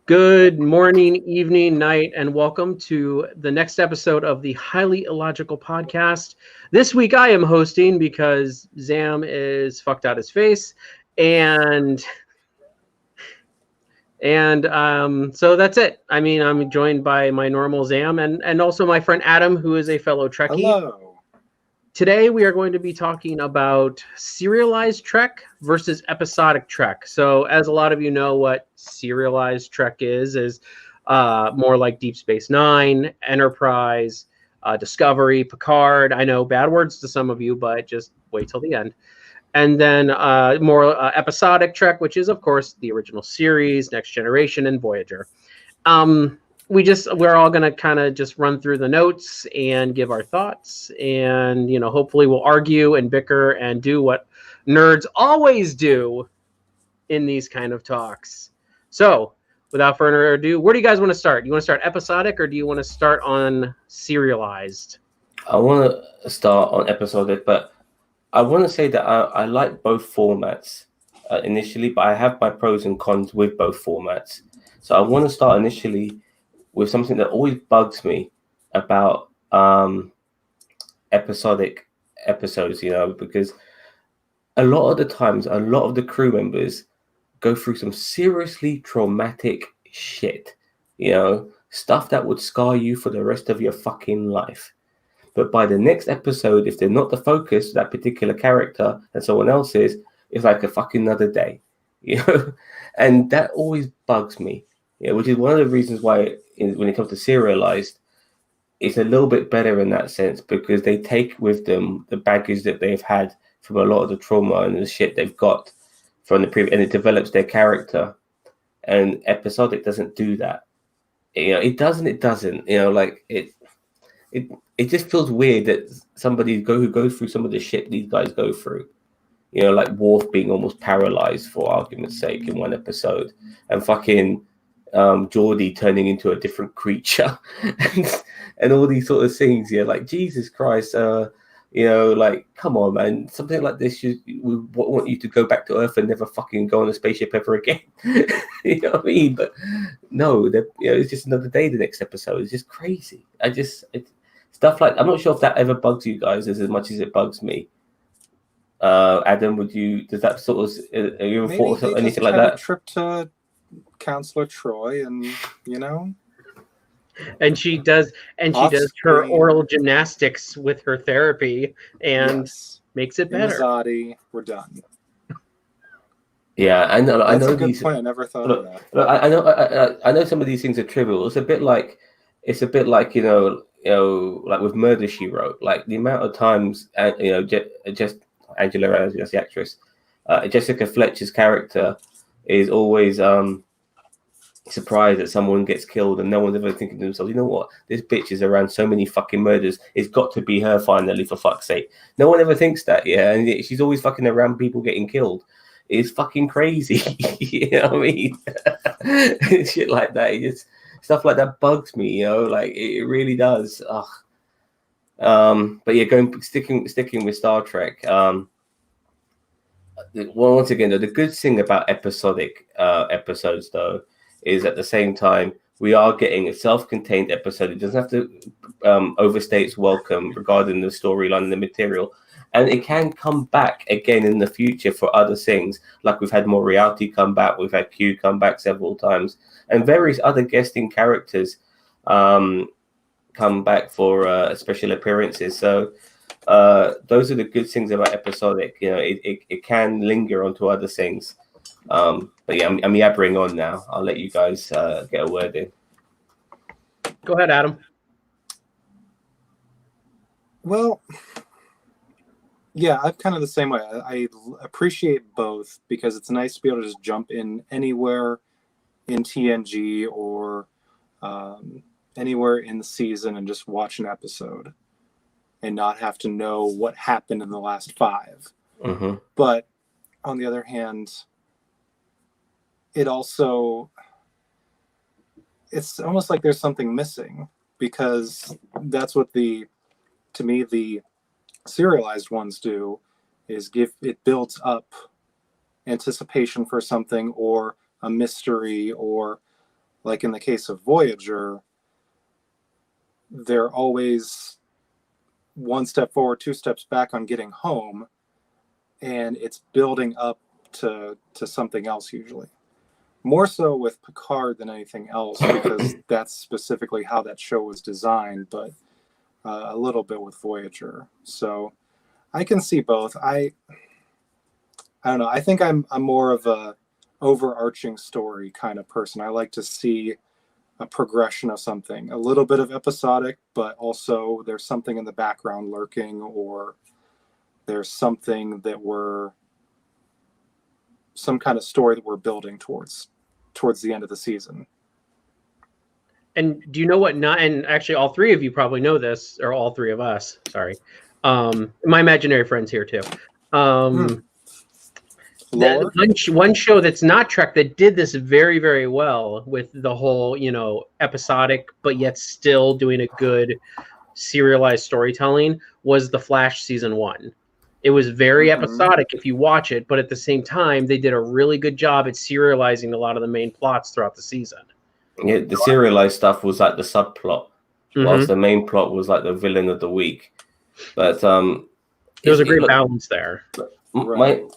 Good morning, evening, night, and welcome to the next episode of the Highly Illogical podcast. This week I am hosting because Zam is fucked out his face, and so that's it. I mean, I'm joined by my normal Zam and also my friend Adam, who is a fellow Trekkie. Hello. Today we are going to be talking about serialized Trek versus episodic Trek. So, as a lot of you know, what serialized Trek is more like Deep Space Nine, Enterprise, Discovery, Picard. I know bad words to some of you, but just wait till the end. And then more episodic Trek, which is of course the original series, Next Generation, and Voyager. We're all gonna kind of just run through the notes and give our thoughts, and hopefully we'll argue and bicker and do what nerds always do in these kind of talks. So without further ado, where do you guys want to start? You want to start episodic, or do you want to start on serialized? I want to start on episodic, but I want to say that I like both formats initially, but I have my pros and cons with both formats. So I want to start initially with something that always bugs me about episodic episodes, because a lot of the times, a lot of the crew members go through some seriously traumatic shit, stuff that would scar you for the rest of your fucking life. But by the next episode, if they're not the focus, that particular character and someone else is, it's like a fucking another day, and that always bugs me. Which is one of the reasons why, when it comes to serialized, it's a little bit better in that sense, because they take with them the baggage that they've had from a lot of the trauma and the shit they've got from the previous, and it develops their character. And episodic doesn't do that. It doesn't. It just feels weird that somebody who goes through some of the shit these guys go through. Like Worf being almost paralyzed, for argument's sake, in one episode, and fucking Geordie turning into a different creature, and all these sort of things. Like Jesus Christ, like come on, man, something like this we want you to go back to Earth and never fucking go on a spaceship ever again. You know what I mean? But no, it's just another day. The next episode is just crazy. Stuff like, I'm not sure if that ever bugs you guys as much as it bugs me. Adam, does that sort of, have you ever thought of anything like that? A trip to Counselor Troy, and and she does her oral gymnastics with her therapy and makes it better. Zadi, we're done. Yeah, I know. That's a good point. I never thought of that. Look, I know some of these things are trivial. It's a bit like like with Murder, She Wrote, like the amount of times, just Angela Rose, that's the actress, Jessica Fletcher's character is always surprised that someone gets killed, and no one's ever thinking to themselves, you know what, this bitch is around so many fucking murders, it's got to be her finally, for fuck's sake. No one ever thinks that, and she's always fucking around people getting killed. It's fucking crazy. You know what I mean? Shit like that. Stuff like that bugs me, like it really does. But yeah, sticking with Star Trek. Once again, though, the good thing about episodic episodes, though, is at the same time we are getting a self-contained episode. It doesn't have to overstay its welcome regarding the storyline and the material. And it can come back again in the future for other things. Like we've had Moriarty come back, we've had Q come back several times, and various other guesting characters come back for special appearances. So those are the good things about episodic. It can linger onto other things. But yeah, I'm yabbering on now. I'll let you guys get a word in. Go ahead, Adam. Well, yeah, I'm kind of the same way. I appreciate both because it's nice to be able to just jump in anywhere in TNG or anywhere in the season and just watch an episode and not have to know what happened in the last 5. Mm-hmm. But on the other hand, it's almost like there's something missing, because that's what the serialized ones do, is it builds up anticipation for something or a mystery or like in the case of Voyager, they're always one step forward, two steps back on getting home, and it's building up to something else usually. More so with Picard than anything else, because that's specifically how that show was designed, but a little bit with Voyager. So I can see both. I don't know. I think I'm more of a overarching story kind of person. I like to see a progression of something, a little bit of episodic, but also there's something in the background lurking, or there's something that some kind of story that we're building towards the end of the season. And do you know what not, and actually all three of you probably know this, or all three of us, sorry. My imaginary friends here too. One show that's not Trek that did this very, very well with the whole, episodic, but yet still doing a good serialized storytelling was The Flash season 1. It was very episodic if you watch it, but at the same time, they did a really good job at serializing a lot of the main plots throughout the season. Yeah, the serialized stuff was like the subplot, whilst the main plot was like the villain of the week. But there was a great balance there. The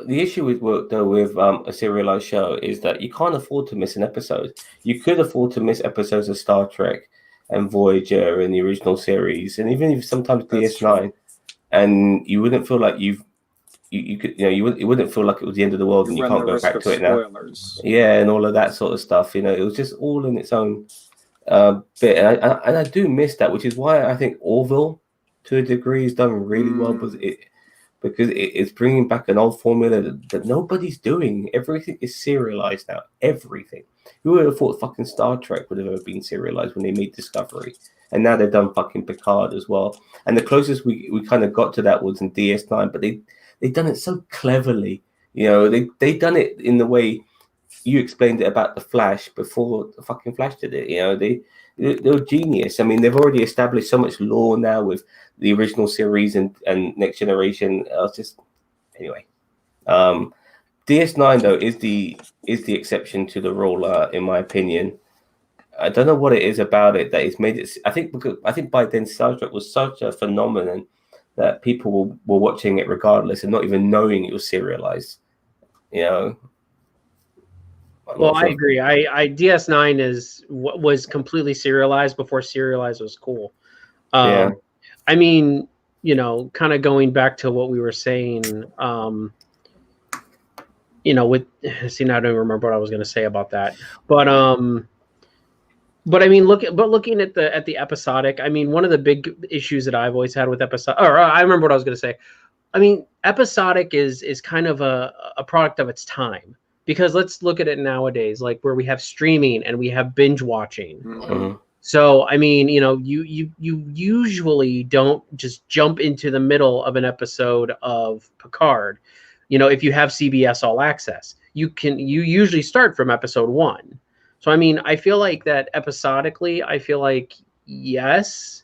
issue with a serialized show is that you can't afford to miss an episode. You could afford to miss episodes of Star Trek and Voyager and the original series, and even if sometimes DS9, and you wouldn't feel like you wouldn't feel like it was the end of the world, and you can't go back to it now. Yeah, and all of that sort of stuff. It was just all in its own bit, and I do miss that, which is why I think Orville, to a degree, is done really well, because it's bringing back an old formula that nobody's doing. Everything is serialized now. Everything. Who would have thought fucking Star Trek would have ever been serialized when they made Discovery? And now they've done fucking Picard as well. And the closest we kind of got to that was in DS9, but they done it so cleverly. They done it in the way you explained it about the Flash before the fucking Flash did it. They're genius. I mean, they've already established so much lore now with the original series and Next Generation. Anyway. DS9 though is the exception to the rule, in my opinion. I don't know what it is about it that it's made it. I think by then Star Trek was such a phenomenon that people were watching it regardless and not even knowing it was serialized. Well, I agree. I DS9 was completely serialized before serialized was cool. I mean, kind of going back to what we were saying, now I don't even remember what I was going to say about that. But I mean, looking at the episodic, I mean, one of the big issues that I've always had with episodic, or I remember what I was going to say. I mean, episodic is kind of a product of its time, because let's look at it nowadays, like where we have streaming and we have binge watching. Mm-hmm. So, I mean, you usually don't just jump into the middle of an episode of Picard. If you have CBS All Access, you usually start from episode 1. So, I mean, I feel like that episodically, yes,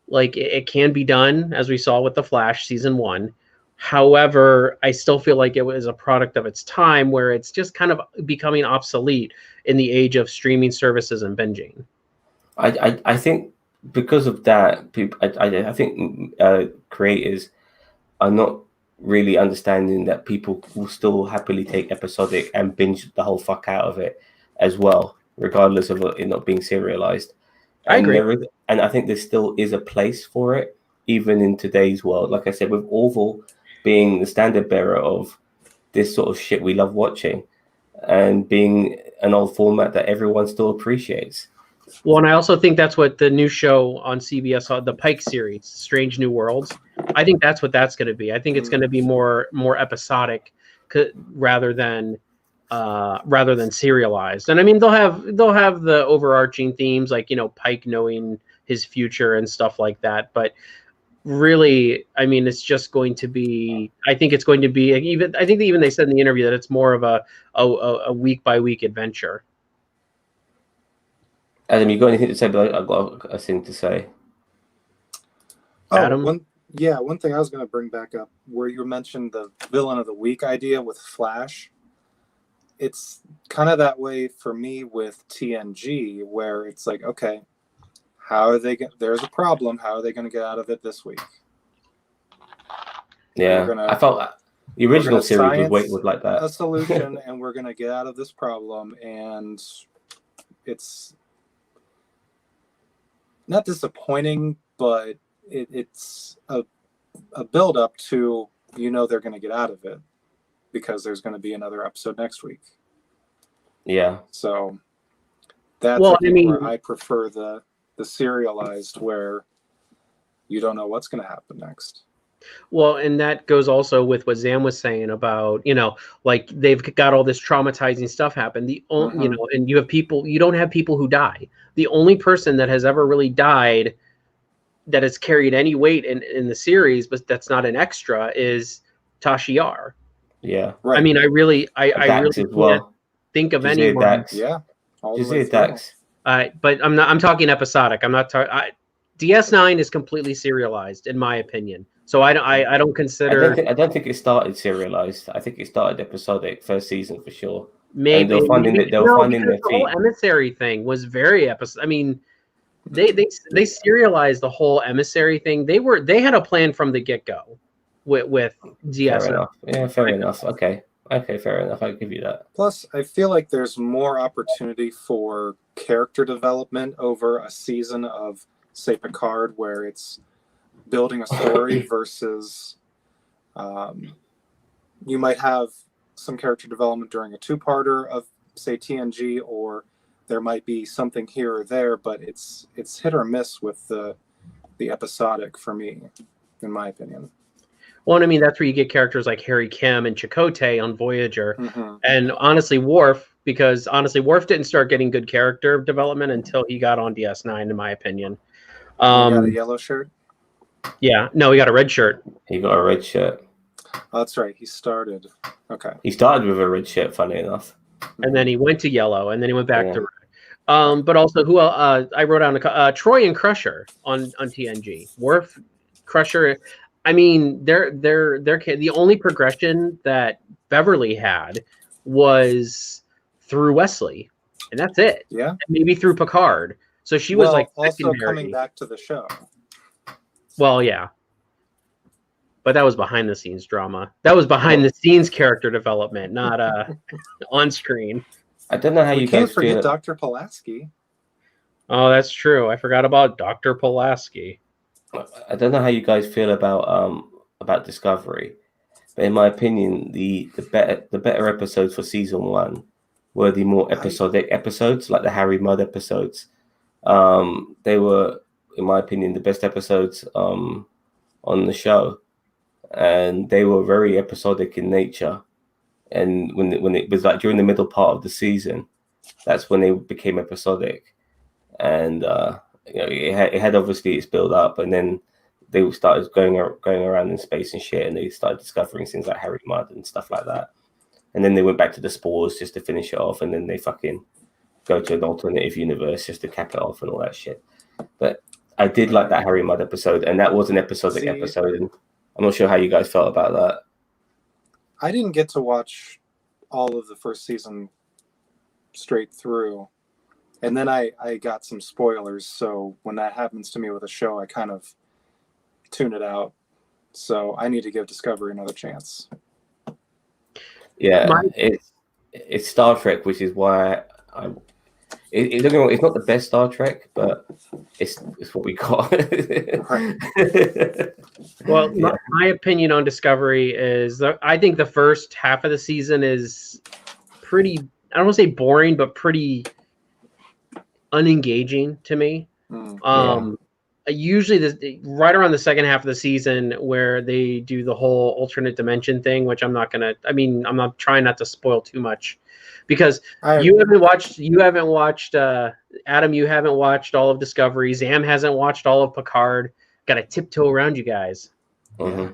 like it can be done, as we saw with The Flash season 1. However, I still feel like it was a product of its time, where it's just kind of becoming obsolete in the age of streaming services and binging. I think because of that, I think creators are not really understanding that people will still happily take episodic and binge the whole fuck out of it as well, regardless of it not being serialized. I agree. And I think there still is a place for it, even in today's world. Like I said, with Orville being the standard bearer of this sort of shit we love watching, and being an old format that everyone still appreciates. Well, and I also think that's what the new show on CBS, the Pike series, Strange New Worlds, I think that's what that's going to be. I think it's going to be more episodic rather than serialized. And I mean, they'll have the overarching themes, like, Pike knowing his future and stuff like that. But really, I mean, it's just going to be, I think it's going to be, I think even they said in the interview that it's more of a week by week adventure. Adam, you got anything to say? But I've got a thing to say. Adam? One thing I was going to bring back up, where you mentioned the villain of the week idea with Flash. it's kind of that way for me with TNG, where it's like, okay, how are they? There's a problem. How are they going to get out of it this week? Yeah, I felt the original series was like that. A solution, and we're going to get out of this problem, and it's not disappointing, but it's a build up to, they're going to get out of it because there's going to be another episode next week. Yeah. So that's where I prefer the serialized, where you don't know what's going to happen next. Well, and that goes also with what Zam was saying about, like they've got all this traumatizing stuff happen. And you don't have people who die. The only person that has ever really died that has carried any weight in the series, but that's not an extra, is Tasha Yar. Yeah. Right. I mean, I really can't think of anyone. Dax. Yeah. Dax. But I'm talking episodic. I'm not talking. DS9 is completely serialized, in my opinion. So I don't consider. I don't think it started serialized. I think it started episodic first season for sure. Maybe and they'll find in their the feet. whole emissary thing was very episodic. I mean, they serialized the whole emissary thing. They had a plan from the get go with DS9. Fair enough. Yeah, fair enough. Okay, fair enough. I'll give you that. Plus, I feel like there's more opportunity for character development over a season of, say, Picard, where it's building a story versus you might have some character development during a two-parter of, say, TNG, or there might be something here or there, but it's hit or miss with the episodic for me, in my opinion. Well, and I mean, that's where you get characters like Harry Kim and Chakotay on Voyager, and honestly, Worf, because honestly, Worf didn't start getting good character development until he got on DS9, in my opinion. He got a yellow shirt? Yeah, no, he got a red shirt. He got a red shirt. Oh, that's right. He started. Okay. He started with a red shirt, funny enough. And then he went to yellow, and then he went back to red. But also, who I wrote down Troy and Crusher on TNG. Worf, Crusher. I mean, they're the only progression that Beverly had was through Wesley, and that's it. Yeah. And maybe through Picard. So she was like also secondary. Coming back to the show. Well, yeah. But that was behind the scenes drama. That was behind the scenes character development, not on screen. I don't know how you guys forget Dr. Pulaski. Oh, that's true. I forgot about Dr. Pulaski. I don't know how you guys feel about Discovery, but in my opinion, the better episodes for season 1 were the more episodic episodes, like the Harry Mudd episodes. They were, in my opinion, the best episodes on the show, and they were very episodic in nature. And when it was like during the middle part of the season, that's when they became episodic. And it had obviously its build up, and then they started going around in space and shit, and they started discovering things like Harry Mudd and stuff like that. And then they went back to the spores just to finish it off, and then they fucking go to an alternative universe just to cap it off and all that shit. But I did like that Harry Mudd episode, and that was an episodic episode, and I'm not sure how you guys felt about that. I didn't get to watch all of the first season straight through. And then I got some spoilers, so when that happens to me with a show, I kind of tune it out. So I need to give Discovery another chance. Yeah, it's Star Trek, which is why it's not the best Star Trek, but it's what we got. Well, my opinion on Discovery is I think the first half of the season is pretty, I don't want to say boring, but pretty unengaging to me. Usually right around the second half of the season where they do the whole alternate dimension thing, which I'm not trying not to spoil too much, because you haven't watched Adam, you haven't watched all of Discovery. Zam hasn't watched all of Picard. Got to tiptoe around you guys. But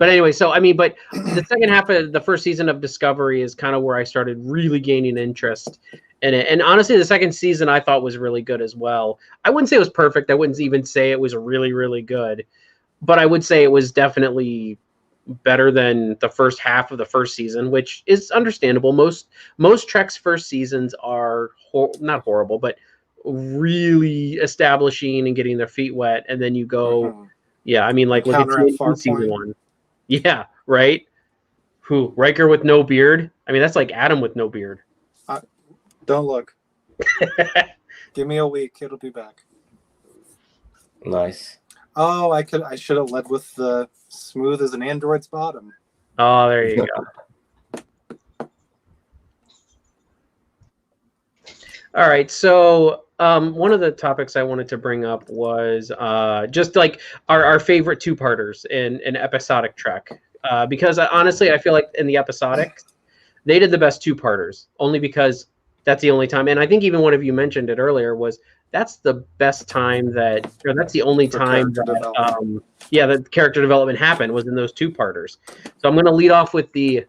anyway, but the second half of the first season of Discovery is kind of where I started really gaining interest in it. And honestly, the second season I thought was really good as well. I wouldn't say it was perfect. I wouldn't even say it was really, really good, but I would say it was definitely better than the first half of the first season, which is understandable. Most Trek's first seasons are not horrible, but really establishing and getting their feet wet, and then you go, yeah. I mean, like look at season 1. Yeah, right. Who Riker with no beard? I mean, that's like Adam with no beard. Don't look. Give me a week; it'll be back. Nice. Oh, I should have led with the smooth as an android's bottom. Oh, there you go. All right, so one of the topics I wanted to bring up was just like our favorite two-parters in episodic Trek, because honestly, I feel like in the episodic, they did the best two-parters, only because that's the only time. And I think even one of you mentioned it earlier was that's the best time that, or that's the only time that, the character development happened was in those two-parters. So I'm going to lead off with the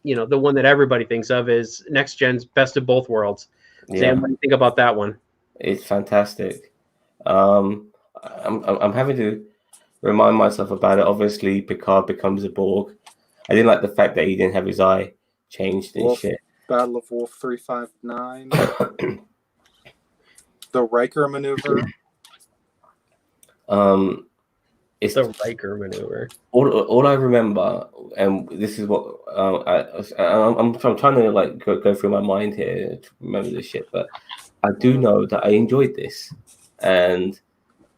one that everybody thinks of is Next Gen's Best of Both Worlds. Sam, what do you think about that one? It's fantastic. I'm having to remind myself about it. Obviously, Picard becomes a Borg. I didn't like the fact that he didn't have his eye changed and shit. Battle of Wolf 359. The Riker maneuver. It's the Riker maneuver. All I remember, and this is what I'm trying to like go through my mind here to remember this shit, but I do know that I enjoyed this, and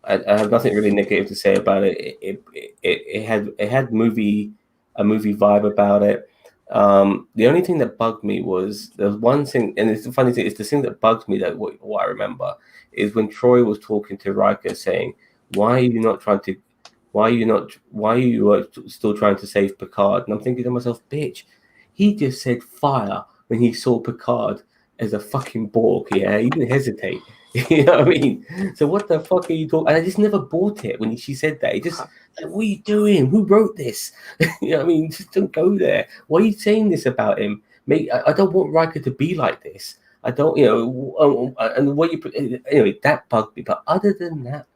I have nothing really negative to say about it. It had a movie vibe about it. The only thing that bugged me was there was one thing, and it's the funny thing, it's the thing that bugs me that what I remember is when Troy was talking to Riker saying, why are you still trying to save Picard? And I'm thinking to myself, bitch, he just said fire when he saw Picard as a fucking Borg. Yeah, he didn't hesitate. You know what I mean? So what the fuck are you talking? And I just never bought it when she said that. He just said, what are you doing? Who wrote this? You know what I mean? Just don't go there. Why are you saying this about him? Mate, I don't want Riker to be like this. I don't, and what you anyway, that bugged me. But other than that,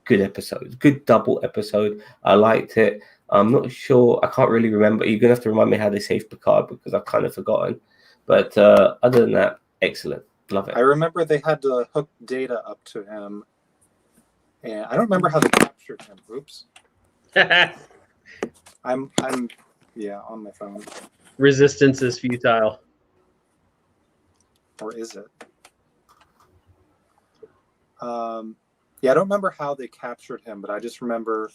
good episode, good double episode. I liked it. I'm not sure. I can't really remember. You're gonna have to remind me how they saved Picard because I've kind of forgotten. But other than that, excellent. Love it. I remember they had to hook data up to him, and I don't remember how they captured him. Oops. I'm on my phone. Resistance is futile. Or is it? I don't remember how they captured him, but I just remember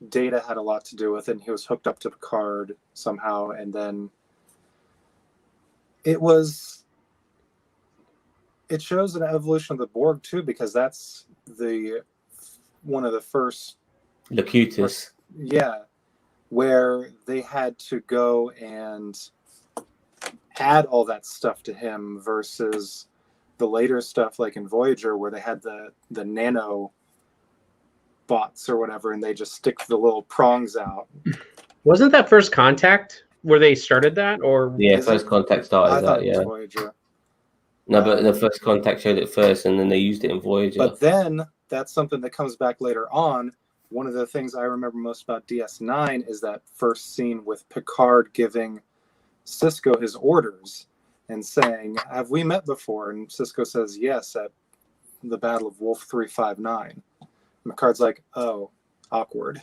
Data had a lot to do with it, and he was hooked up to Picard somehow, and then it shows an evolution of the Borg too, because that's one of the first Locutus. Where they had to go and add all that stuff to him versus the later stuff like in Voyager where they had the nano bots or whatever, and they just stick the little prongs out. Wasn't that First Contact where they started that? Or First Contact started that. Yeah. Voyager. No, but the First Contact showed it first, and then they used it in Voyager. But then that's something that comes back later on. One of the things I remember most about DS9 is that first scene with Picard giving Cisco his orders and saying, "Have we met before?" And Cisco says, "Yes, at the Battle of Wolf 359." Picard's like, "Oh, awkward."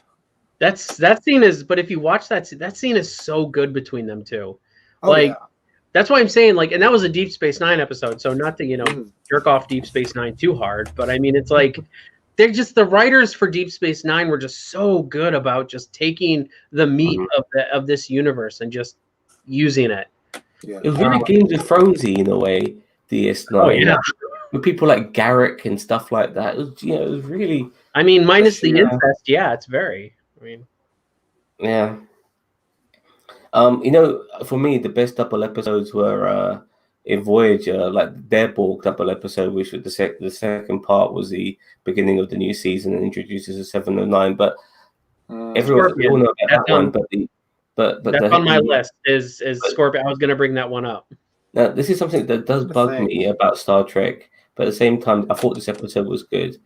That scene is, but if you watch that scene is so good between them two. That's why I'm saying, like, and that was a Deep Space Nine episode, so not to jerk off Deep Space Nine too hard, but I mean, it's like they're just, the writers for Deep Space Nine were just so good about just taking the meat of this universe and just using it. Yeah. It was really Games of Thronesy in a way, DS9. Oh, yeah. With people like Garrick and stuff like that. It was, it was really. I mean, minus the incest, it's very. I mean, yeah. For me, the best double episodes were in Voyager, like their Borg double episode, which was the second part was the beginning of the new season and introduces a 709. But everyone all know about that one. But that's on my list. Is Scorpion? I was going to bring that one up. Now, this is something that does bug me about Star Trek, but at the same time, I thought this episode was good.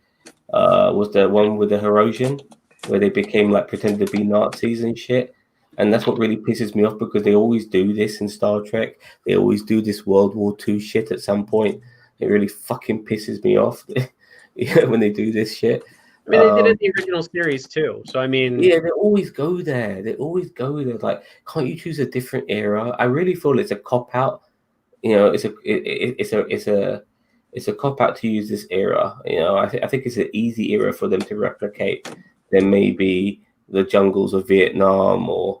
Was the one with the Herosian? where they became like pretended to be Nazis and shit. And that's what really pisses me off, because they always do this in Star Trek. They always do this World War II shit at some point. It really fucking pisses me off when they do this shit. I mean, they did it in the original series too. So I mean, yeah, they always go there. They always go there. Like, can't you choose a different era? I really feel it's a cop out. You know, it's a cop out to use this era. You know, I think it's an easy era for them to replicate than maybe the jungles of Vietnam or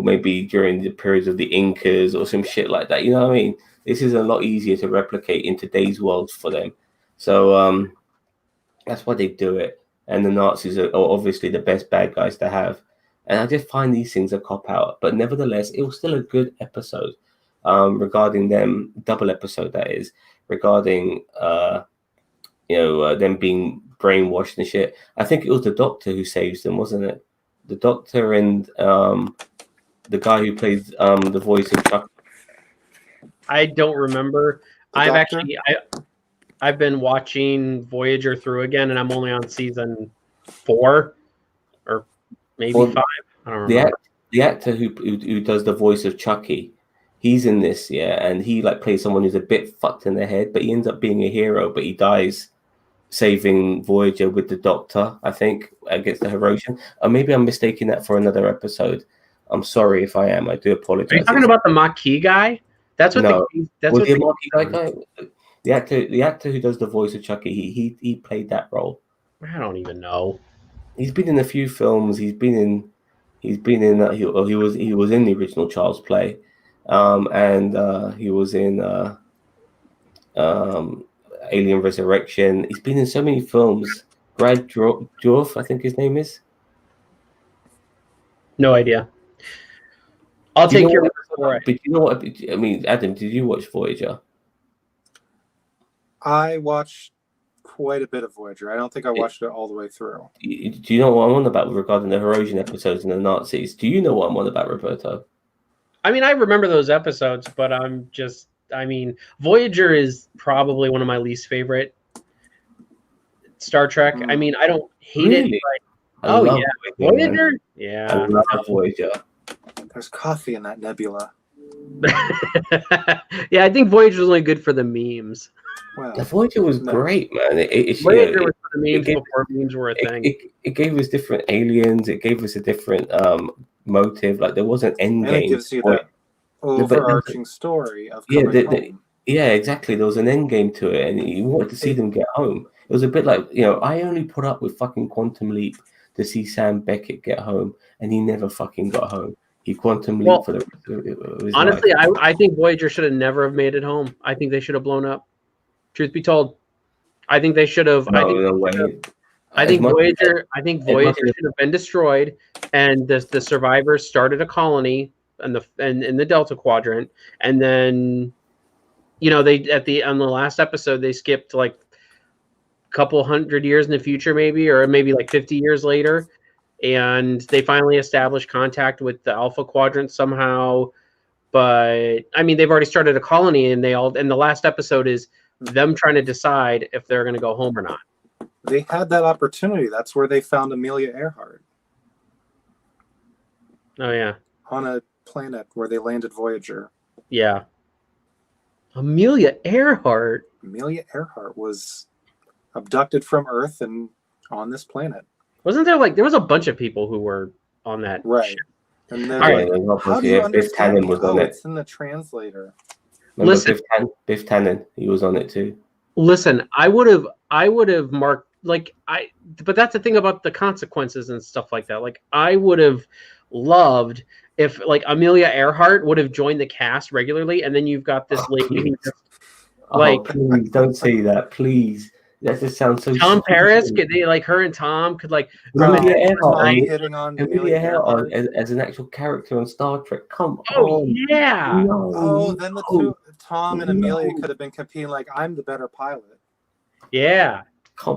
maybe during the periods of the Incas or some shit like that. You know what I mean? This is a lot easier to replicate in today's world for them. So that's why they do it. And the Nazis are obviously the best bad guys to have. And I just find these things a cop out. But nevertheless, it was still a good episode regarding them, double episode that is, regarding them being brainwashed and shit. I think it was the Doctor who saves them, wasn't it? The Doctor and the guy who plays the voice of Chuck. I don't remember. I've been watching Voyager through again, and I'm only on season 4 or maybe 5. I don't remember. The actor who does the voice of Chucky, he's in this, and he like plays someone who's a bit fucked in the head, but he ends up being a hero, but he dies saving Voyager with the Doctor, I think, against the Herosian. Or maybe I'm mistaking that for another episode. I'm sorry if I am. I do apologize. Are you talking about the Maquis guy? That's what the Maquis guy. The actor who does the voice of Chucky, he played that role. I don't even know. He's been in a few films. He was in the original Child's Play, and he was in Alien Resurrection. He's been in so many films. Brad Dourif, I think his name is. No idea. I'll take your word for it. But you know what? I mean, Adam, did you watch Voyager? I watched quite a bit of Voyager. I don't think I watched it all the way through. Do you know what I'm on about regarding the Herosian episodes and the Nazis? Do you know what I'm on about, Roberto? I mean, I remember those episodes, but Voyager is probably one of my least favorite Star Trek. I mean, I don't hate it. But, Voyager? Yeah. I love Voyager. There's coffee in that nebula. Yeah, I think Voyager was only good for the memes. Well, the Voyager was great, man. Voyager was for the memes before memes were a thing. It gave us different aliens. It gave us a different motive. Like, there was an end game. And it gives you that overarching story of coming home. Yeah, exactly. There was an end game to it, and you wanted to see them get home. It was a bit like, I only put up with fucking Quantum Leap to see Sam Beckett get home, and he never fucking got home. He Quantum Leap for the rest of his honestly, life. I think Voyager should have never have made it home. I think they should have blown up. Truth be told, I think they should have. I think Voyager should have been destroyed, and the survivors started a colony in the Delta Quadrant, and then, on the last episode they skipped like a couple hundred years in the future, maybe like 50 years later, and they finally established contact with the Alpha Quadrant somehow. But I mean, they've already started a colony, and the last episode is them trying to decide if they're going to go home or not. They had that opportunity. That's where they found Amelia Earhart. Oh, yeah. On a planet where they landed Voyager. Yeah. Amelia Earhart? Amelia Earhart was abducted from Earth and on this planet. Wasn't there was a bunch of people who were on that right ship? And then how do you understand? It's in the translator. Remember, listen, Biff Tannen, he was on it too. Listen, I would have marked but that's the thing about the consequences and stuff like that. Like, I would have loved if Amelia Earhart would have joined the cast regularly, and then you've got this lady please don't say that, please. That just sounds so. Tom Paris, could they her and Tom could Amelia Earhart as an actual character on Star Trek. Come on. Yeah. No. Then the two, Tom and Amelia, could have been competing. I'm the better pilot. Yeah. She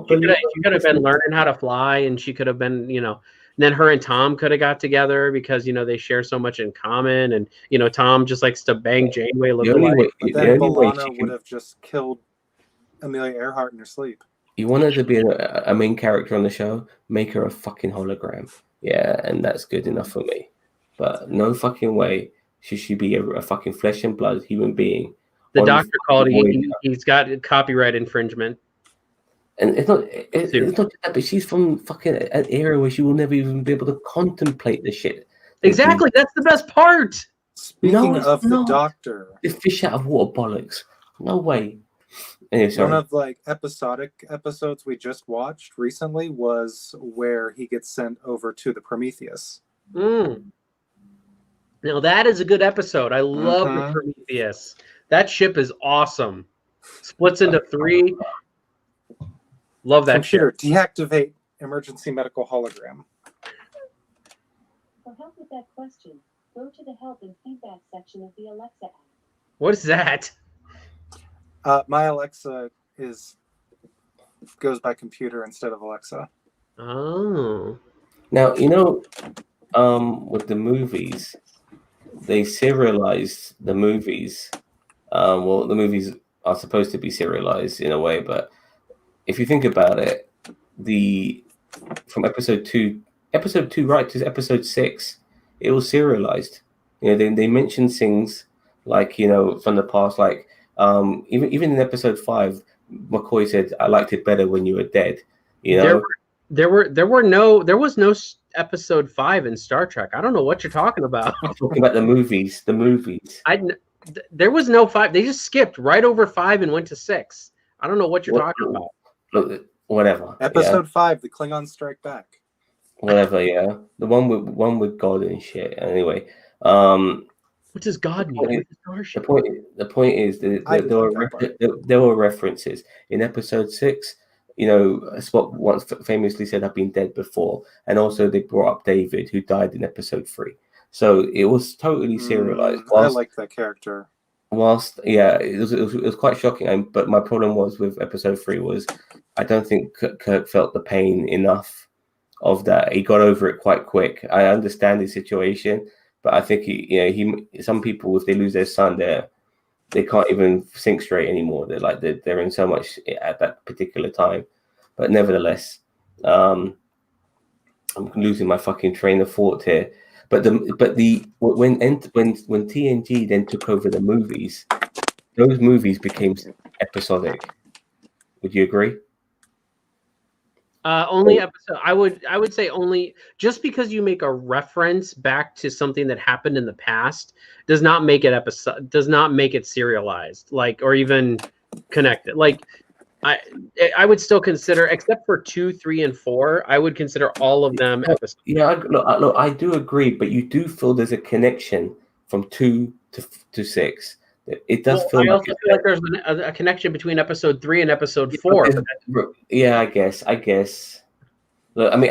could have been learning how to fly, and she could have been, and then her and Tom could have got together because they share so much in common, and Tom just likes to bang Janeway a little bit. But then B'Elanna would have just killed Amelia Earhart in her sleep. You want her to be a main character on the show, make her a fucking hologram. Yeah, and that's good enough for me. But no fucking way should she be a fucking flesh and blood human being. The on doctor called Voyager. he's got copyright infringement. And it's not just that, but she's from fucking an era where she will never even be able to contemplate the shit. Exactly, that's the best part. Speaking it's of the not. doctor, The fish out of water bollocks. No way. Anyway, sorry. one of like episodic episodes we just watched recently was where he gets sent over to the Prometheus. Now that is a good episode. I love the Prometheus. That ship is awesome. Splits into 3. Love that Computer, ship. deactivate emergency medical hologram. For help with that question, go to the help and feedback section of the Alexa app. What is that? My Alexa goes by computer instead of Alexa. Oh. Now, with the movies, they serialized the movies. Well, the movies are supposed to be serialized in a way, but if you think about it, from episode 2 right to episode 6, it was serialized. They mentioned things like from the past, like even in episode 5, McCoy said, "I liked it better when you were dead." There was no episode 5 in Star Trek. I don't know what you're talking about. I'm talking about the movies. There was no 5. They just skipped right over 5 and went to 6. I don't know what you're talking about. Look, whatever. Episode 5, the Klingons strike back. Whatever, yeah. The one with God and shit. Anyway, what does God mean? The point is that there were references in episode 6. Spock once famously said, "I've been dead before," and also they brought up David, who died in episode 3. So it was totally serialized. I like that character. It was quite shocking. But my problem was with episode 3 was I don't think Kirk felt the pain enough of that. He got over it quite quick. I understand his situation, but I think some people, if they lose their son, they can't even think straight anymore. They're in so much at that particular time. But nevertheless, I'm losing my fucking train of thought here. But when TNG then took over the movies, those movies became episodic. Would you agree? Only episode. I would say only, just because you make a reference back to something that happened in the past does not make it serialized, or even connected. I would still consider, except for 2, 3, and 4, I would consider all of them episodes. Yeah, look, I do agree, but you do feel there's a connection from 2 to 6. It does feel. I also feel like there's a connection between episode 3 and episode 4. Yeah, I guess. Look, I mean,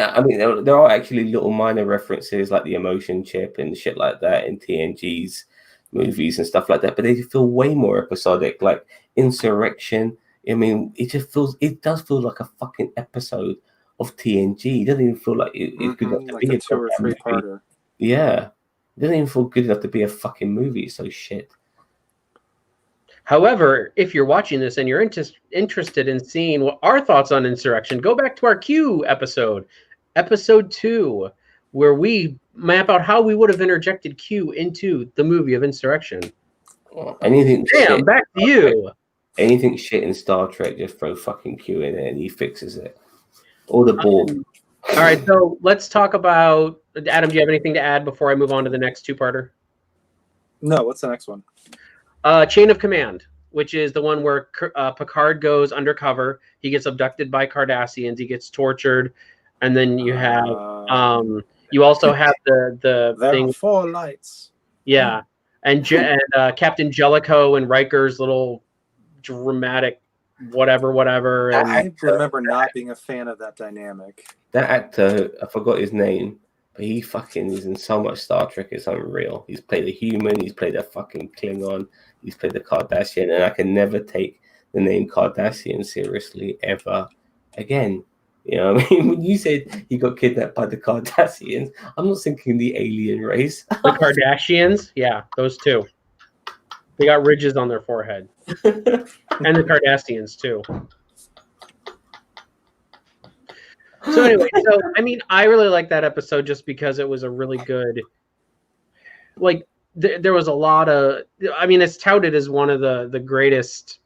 there are actually little minor references like the emotion chip and shit like that in TNG's movies and stuff like that, but they feel way more episodic. Like Insurrection. I mean, it does feel like a fucking episode of TNG. It doesn't even feel like it's good enough to be a 2 or 3 parter. Yeah, it doesn't even feel good enough to be a fucking movie. It's so shit. However, if you're watching this and you're interested in seeing what our thoughts on Insurrection, go back to our Q episode 2, where we map out how we would have interjected Q into the movie of Insurrection. Anything? Damn, back to you. Anything shit in Star Trek, just throw fucking Q in it and he fixes it. Or the Borg. All right, so let's talk about Adam. Do you have anything to add before I move on to the next 2-parter? No. What's the next one? Chain of Command, which is the one where Picard goes undercover. He gets abducted by Cardassians. He gets tortured, and then you have you also have the there thing. Are 4 lights. Yeah, and Captain Jellicoe and Riker's little dramatic whatever. And I remember not being a fan of that dynamic. That actor, I forgot his name, but he fucking is in so much Star Trek. It's unreal. He's played a human. He's played a fucking Klingon. He's played a Cardassian, and I can never take the name Cardassian seriously ever again. You know what I mean? When you said he got kidnapped by the Cardassians, I'm not thinking the alien race. The Kardashians, yeah, those two. They got ridges on their forehead. And the Cardassians, too. So anyway, so I mean, I really like that episode just because it was a really good, like, there was a lot of, I mean, it's touted as one of the greatest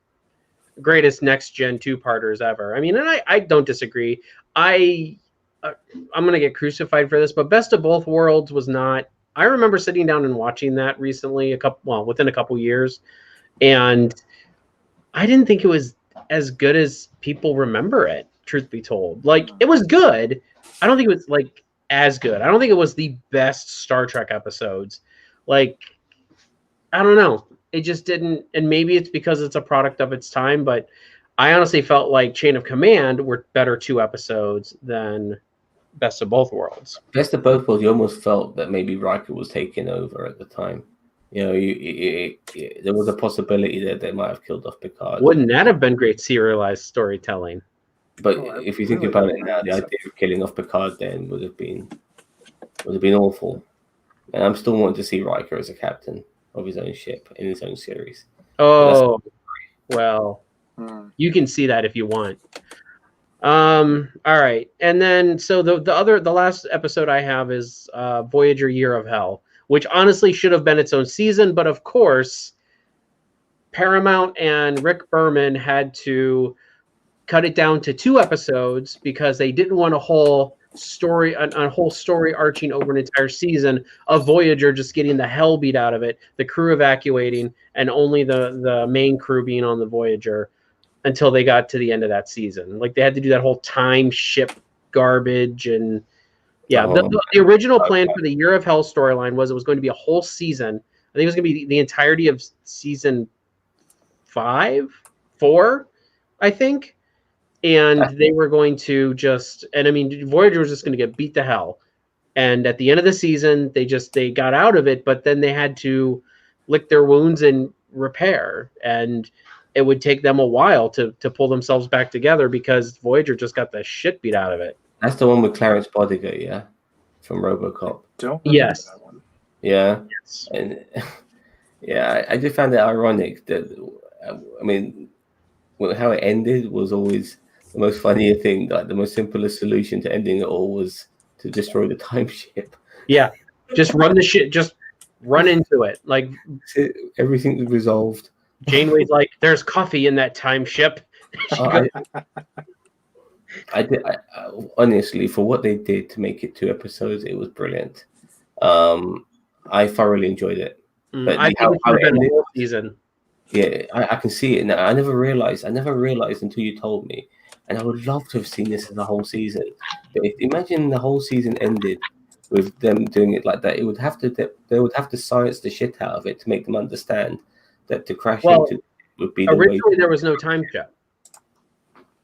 next gen two-parters ever. I mean, and I don't disagree. I'm gonna get crucified for this, but Best of Both Worlds was not. I remember sitting down and watching that recently, within a couple years, and I didn't think it was as good as people remember it. Truth be told, like, it was good. I don't think it was like as good. I don't think it was the best Star Trek episodes. Like, I don't know. It just didn't, and maybe it's because it's a product of its time, but I honestly felt like Chain of Command were better 2 episodes than Best of Both Worlds. Best of Both Worlds, you almost felt that maybe Riker was taking over at the time. You know, there was a possibility that they might have killed off Picard. Wouldn't that have been great serialized storytelling? But if you think about it now, the idea of killing off Picard then would have been awful. And I'm still wanting to see Riker as a captain of his own ship in his own series. Oh, well, you can see that if you want. All right, and then so the last episode I have is Voyager Year of Hell, which honestly should have been its own season, but of course, Paramount and Rick Berman had to cut it down to 2 episodes because they didn't want a whole story arching over an entire season of Voyager just getting the hell beat out of it, the crew evacuating, and only the main crew being on the Voyager until they got to the end of that season. Like, they had to do that whole time ship garbage. And yeah, the original plan for the Year of Hell storyline was it was going to be a whole season. I think it was going to be the entirety of season 4, I think. And they were going to Voyager was just going to get beat to hell. And at the end of the season, they got out of it, but then they had to lick their wounds and repair. And it would take them a while to pull themselves back together because Voyager just got the shit beat out of it. That's the one with Clarence Bodiger, yeah? From RoboCop. Yes. That one. Yeah. Yes. And yeah, I just found it ironic that, I mean, how it ended was always the most funnier thing. Like, the most simplest solution to ending it all was to destroy the time ship. Yeah, just run the shit. Just run into it. Like, everything was resolved. Janeway's like, "There's coffee in that time ship." I honestly, for what they did to make it 2 episodes, it was brilliant. I thoroughly enjoyed it. But I think it would have been a whole season. Yeah, I can see it now. I never realized until you told me. And I would love to have seen this as a whole season. But imagine the whole season ended with them doing it like that. They would have to science the shit out of it to make them understand that to crash into would be the way. Originally, there was no time ship.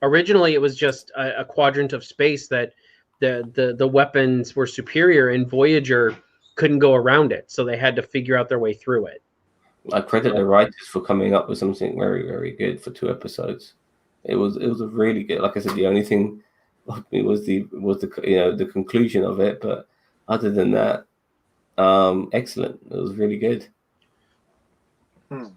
Originally, it was just a quadrant of space that the weapons were superior, and Voyager couldn't go around it, so they had to figure out their way through it. I credit the writers for coming up with something very, very good for 2 episodes. It was a really good. Like I said, the only thing it was the conclusion of it, but other than that, excellent. It was really good. All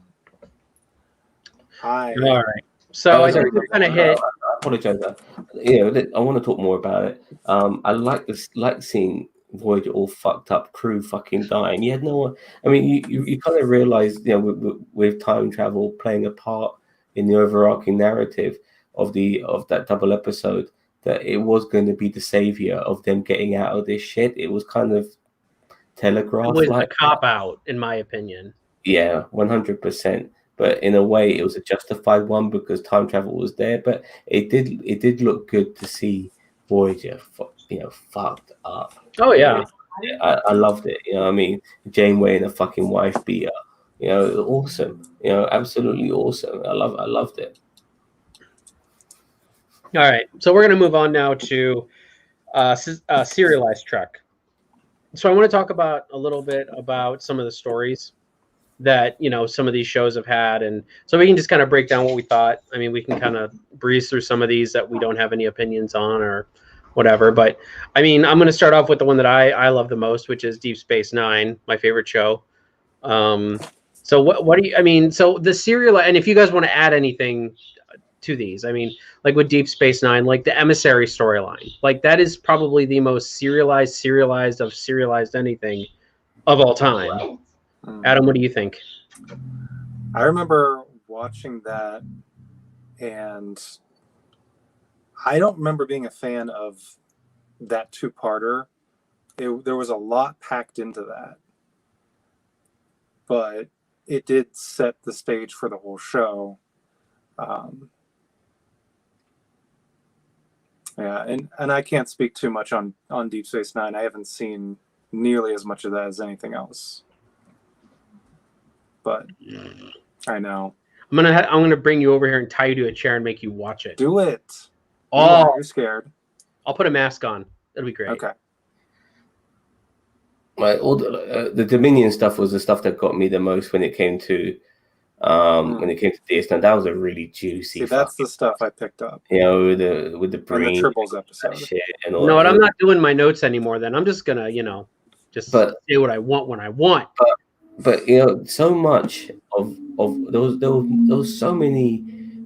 right. So I think we kind of hit. I apologize. I want to talk more about it. I like seeing Voyager all fucked up, crew fucking dying. You had no one. I mean, you kind of realize, with time travel playing a part in the overarching narrative of that double episode, that it was going to be the savior of them getting out of this shit. It was kind of telegraphed. It was a cop out, in my opinion. Yeah, 100%. But in a way, it was a justified one because time travel was there. But it did look good to see Voyager, fucked up. Oh yeah, I loved it. I mean, Janeway and a fucking wife beater. Awesome. Absolutely awesome. I loved it. All right, so we're gonna move on now to Serialized Trek. So I want to talk about a little bit about some of the stories that some of these shows have had, and so we can just kind of break down what we thought. I mean, we can kind of breeze through some of these that we don't have any opinions on or whatever. But I mean, I'm going to start off with the one that I love the most, which is Deep Space Nine, my favorite show. So what do you? I mean, so the serial, and if you guys want to add anything to these. I mean, like with Deep Space Nine, like the Emissary storyline, like that is probably the most serialized of serialized anything of all time. Adam, what do you think? I remember watching that, and I don't remember being a fan of that two-parter. There was a lot packed into that, but it did set the stage for the whole show. Yeah, and I can't speak too much on Deep Space Nine. I haven't seen nearly as much of that as anything else. But I know. I'm gonna bring you over here and tie you to a chair and make you watch it. Do it. Oh, You're scared. I'll put a mask on. That'll be great. Okay. Like all the Dominion stuff was the stuff that got me the most when it came to when it came to DS9. That was a really juicy. See, that's the stuff I picked up. You know, with the brain, and the Tribbles episode. shit and You all know what? that. I'm not doing my notes anymore. Then I'm just gonna, just say what I want when I want. But so much of there was so many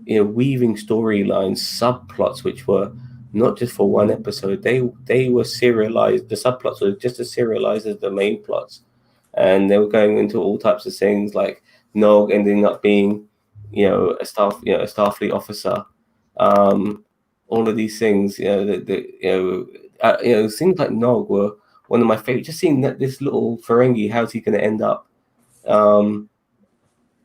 weaving storylines, subplots which were not just for one episode. They were serialized. The subplots were just as serialized as the main plots, and they were going into all types of things like Nog ending up being a Starfleet officer. All of these things, things like Nog were one of my favorite. Just seeing that this little Ferengi, how's he going to end up?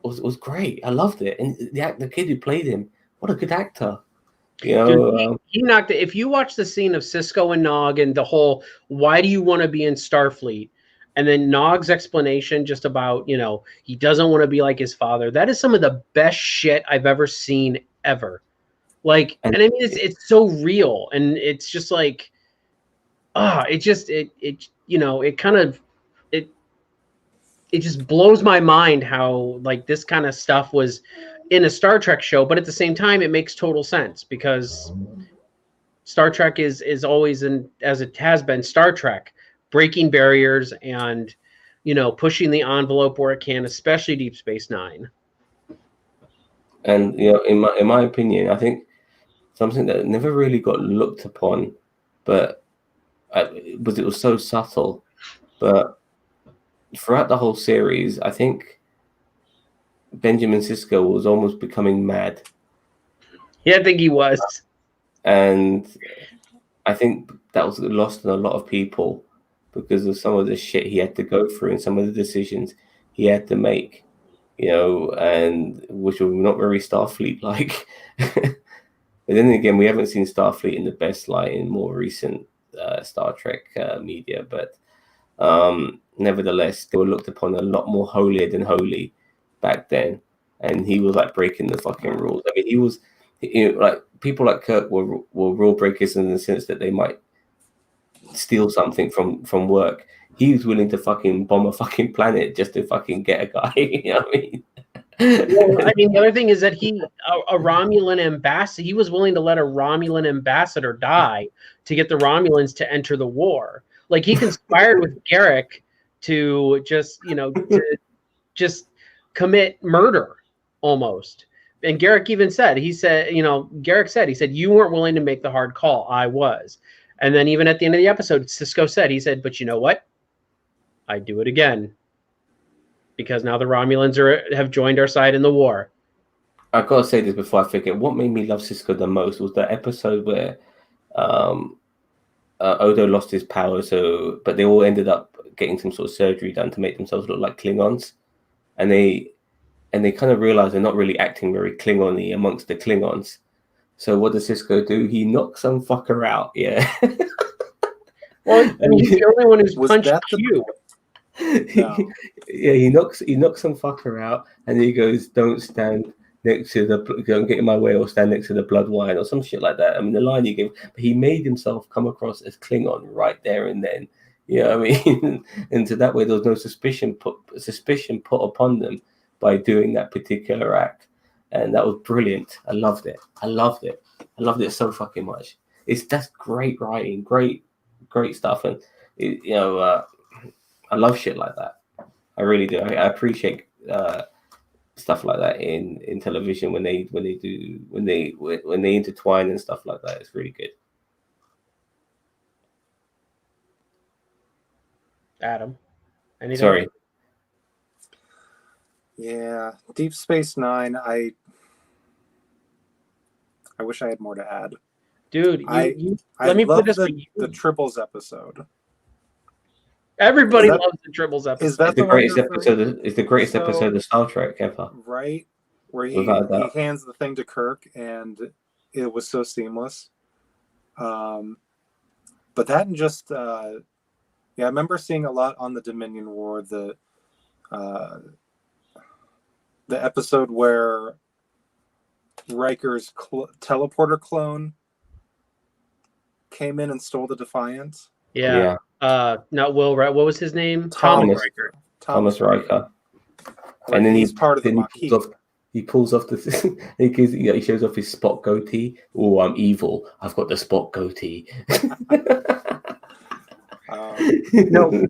Was great. I loved it, and the kid who played him, what a good actor. Dude, he knocked it. If you watch the scene of Cisco and Nog and the whole, why do you want to be in Starfleet? And then Nog's explanation just about, he doesn't want to be like his father. That is some of the best shit I've ever seen ever. Like, and I mean, it's so real, and it's just like, it just blows my mind how like this kind of stuff was in a Star Trek show, but at the same time, it makes total sense because Star Trek is always, as it has been, Star Trek, breaking barriers and, pushing the envelope where it can, especially Deep Space Nine. And in my opinion, I think something that never really got looked upon, but it was so subtle, but throughout the whole series, I think Benjamin Sisko was almost becoming mad. Yeah, I think he was. And I think that was lost on a lot of people because of some of the shit he had to go through and some of the decisions he had to make, and which were not very Starfleet-like. But then again, we haven't seen Starfleet in the best light in more recent Star Trek media, but nevertheless, they were looked upon a lot more holier than holy back then, and he was like breaking the fucking rules. I mean, he was, like people like Kirk were rule breakers in the sense that they might steal something from work. He was willing to fucking bomb a fucking planet just to fucking get a guy. You know what I mean? Well, I mean, the other thing is that a Romulan ambassador, he was willing to let a Romulan ambassador die to get the Romulans to enter the war. Like he conspired with Garrick to just commit murder almost. And Garrick even said, Garrick said, you weren't willing to make the hard call. I was. And then even at the end of the episode, Cisco said, but you know what? I'd do it again. Because now the Romulans have joined our side in the war. I've got to say this before I forget. What made me love Cisco the most was the episode where Odo lost his power, but they all ended up getting some sort of surgery done to make themselves look like Klingons. And they kind of realize they're not really acting very Klingon-y amongst the Klingons. So what does Cisco do? He knocks some fucker out, yeah. Well, I mean, he's the only one who's punched Q. No. He knocks some fucker out, and he goes, "Don't stand next to don't get in my way, or stand next to the blood wine," or some shit like that. I mean, the line he gave, but he made himself come across as Klingon right there and then. You know what I mean? And so that way, there was no suspicion put upon them by doing that particular act, and that was brilliant. I loved it. I loved it so fucking much. That's great writing, great stuff, and I love shit like that. I really do. I appreciate stuff like that in television when they intertwine and stuff like that. It's really good. Adam, anything? Sorry. Yeah, Deep Space Nine. I wish I had more to add. Dude, I let me put love this for the you. Tribbles episode. Everybody Is that- loves the Tribbles episode. Is that It's the the one greatest you're episode. It's the greatest So- episode of Star Trek ever. right? Where Without a he doubt. hands the thing to Kirk, and it was so seamless. But that and just I remember seeing a lot on the Dominion War. The episode where Riker's teleporter clone came in and stole the Defiant. Yeah. Not Will, right? What was his name? Thomas. Riker. Thomas Riker. Like, And then he's part of the Maquis. He pulls off the. He shows off his Spock goatee. Oh, I'm evil. I've got the Spock goatee. No.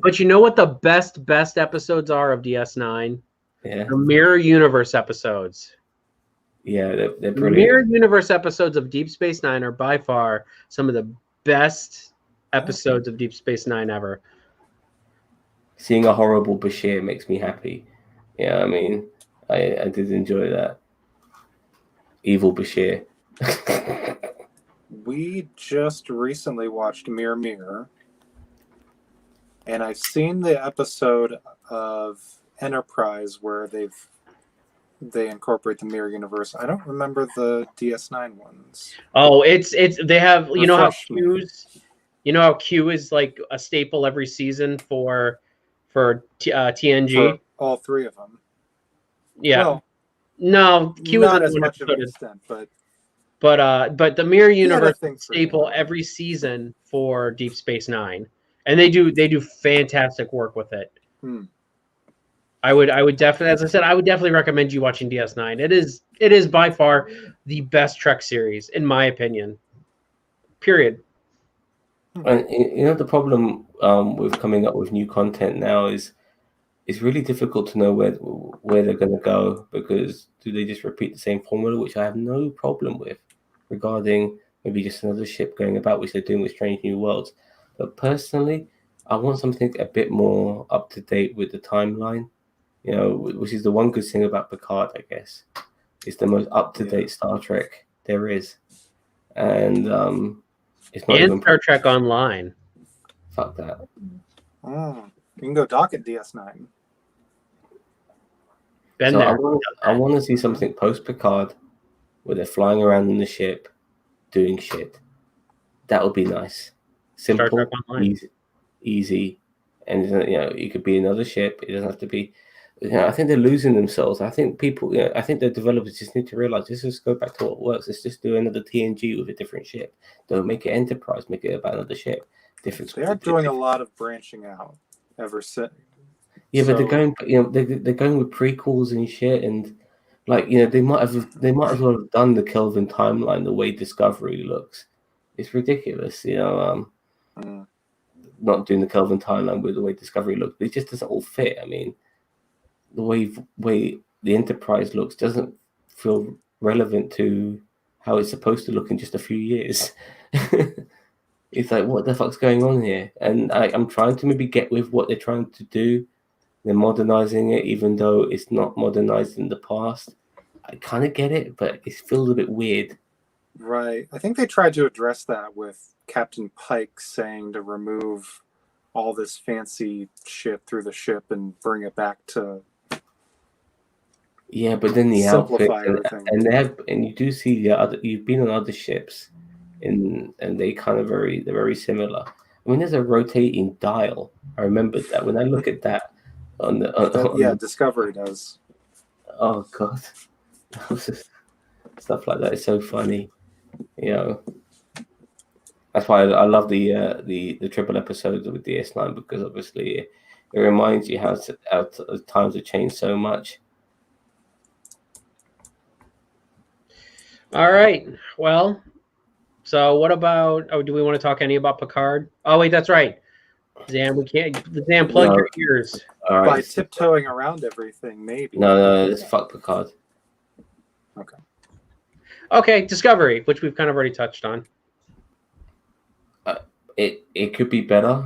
But you know what the best episodes are of DS9? Yeah. The Mirror Universe episodes. Yeah, they're The brilliant. Mirror Universe episodes of Deep Space Nine are by far some of the best episodes of Deep Space Nine ever. Seeing a horrible Bashir makes me happy. Yeah, I mean, I did enjoy that. Evil Bashir. We just recently watched Mirror Mirror, and I've seen the episode of Enterprise where they incorporate the Mirror Universe. I don't remember the DS9 ones. Oh, it's they have you know how Refresh me. Q is like a staple every season for TNG. For all three of them. Yeah. Well, No, Q not isn't as one much of an episode, extent, but but the Mirror had a Universe thing for staple him. every season for Deep Space Nine, and they do fantastic work with it. I would definitely, as I said, I would definitely recommend you watching DS9. It is by far the best Trek series in my opinion. Period. And the problem with coming up with new content now is it's really difficult to know where they're going to go, because do they just repeat the same formula, which I have no problem with, regarding maybe just another ship going about, which they're doing with Strange New Worlds. But personally, I want something a bit more up to date with the timeline, which is the one good thing about Picard, I guess. It's the most up to date Star Trek there is, and it's not even Star Trek Online. Fuck that. you can go dock at DS9. Been So there. I want to see something post Picard where they're flying around in the ship doing shit. That would be nice. Simple, Trek Online. easy, and it could be another ship. It doesn't have to be. I think they're losing themselves. I think people. I think the developers just need to realize, let's just go back to what works. Let's just do another TNG with a different ship. Don't make it Enterprise. Make it about another ship. Different. They are doing a lot of branching out ever since. Yeah, but they're So- going. They're going with prequels and shit, and they might as well have done the Kelvin timeline the way Discovery looks. It's ridiculous, not doing the Kelvin timeline with the way Discovery looks. But it just doesn't all fit. I mean, the way the Enterprise looks doesn't feel relevant to how it's supposed to look in just a few years. It's like, what the fuck's going on here? And I'm trying to maybe get with what they're trying to do. They're modernizing it, even though it's not modernized in the past. I kind of get it, but it feels a bit weird. Right. I think they tried to address that with Captain Pike saying to remove all this fancy shit through the ship and bring it back to Yeah, but then the outfit simplify everything. and you do see you've been on other ships, and they kind of they're very similar. I mean, there's a rotating dial. I remember that when I look at that on the Discovery does. Oh god, stuff like that is so funny. That's why I love the triple episodes with DS9, because obviously it reminds you how times have changed so much. All right. Well, so what about? Oh, do we want to talk any about Picard? Oh wait, that's right. Zam, we can't. Zam, plug No. your ears. All By right. tiptoeing around everything, maybe. No, let's fuck Picard. Okay, Discovery, which we've kind of already touched on. It could be better.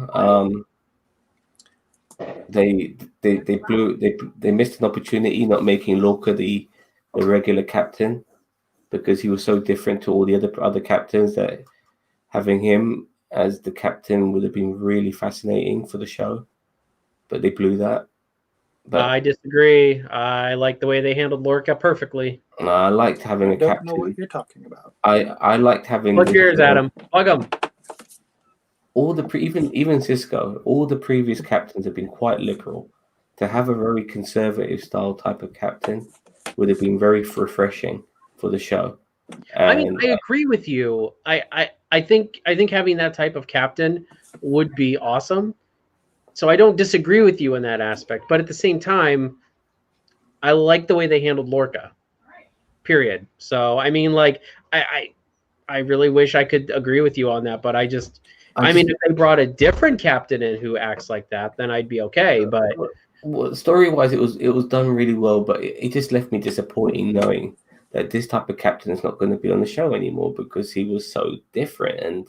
They missed an opportunity not making Lorca the regular captain, because he was so different to all the other captains, that having him as the captain would have been really fascinating for the show. But they blew that. But I disagree. I like the way they handled Lorca perfectly. I liked having I a don't captain. know what you're talking about. I liked having Plug your ears, Adam. Plug them. all the even Cisco, all the previous captains have been quite liberal. To have a very conservative style type of captain would have been very refreshing for the show. I mean, I agree with you. I think having that type of captain would be awesome. So I don't disagree with you in that aspect. But at the same time, I like the way they handled Lorca. Period. So I mean, like, I really wish I could agree with you on that, but I mean, if they brought a different captain in who acts like that, then I'd be okay. But well, story-wise, it was done really well, but it just left me disappointing knowing that this type of captain is not going to be on the show anymore, because he was so different, and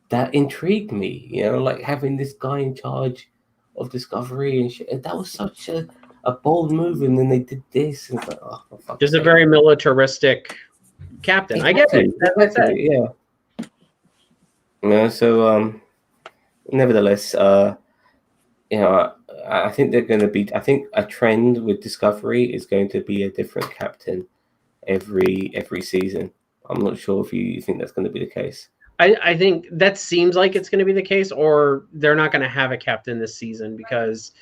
that intrigued me. You know, like having this guy in charge of Discovery and shit. That was such a bold move, and then they did this, and it's like, oh, for fuck's just a sake. very militaristic captain. I get it. That's what I said. Yeah. Yeah. So, nevertheless, you know, I think they're going to be. I think a trend with Discovery is going to be a different captain every season. I'm not sure if you think that's going to be the case. I think that seems like it's going to be the case, or they're not going to have a captain this season because,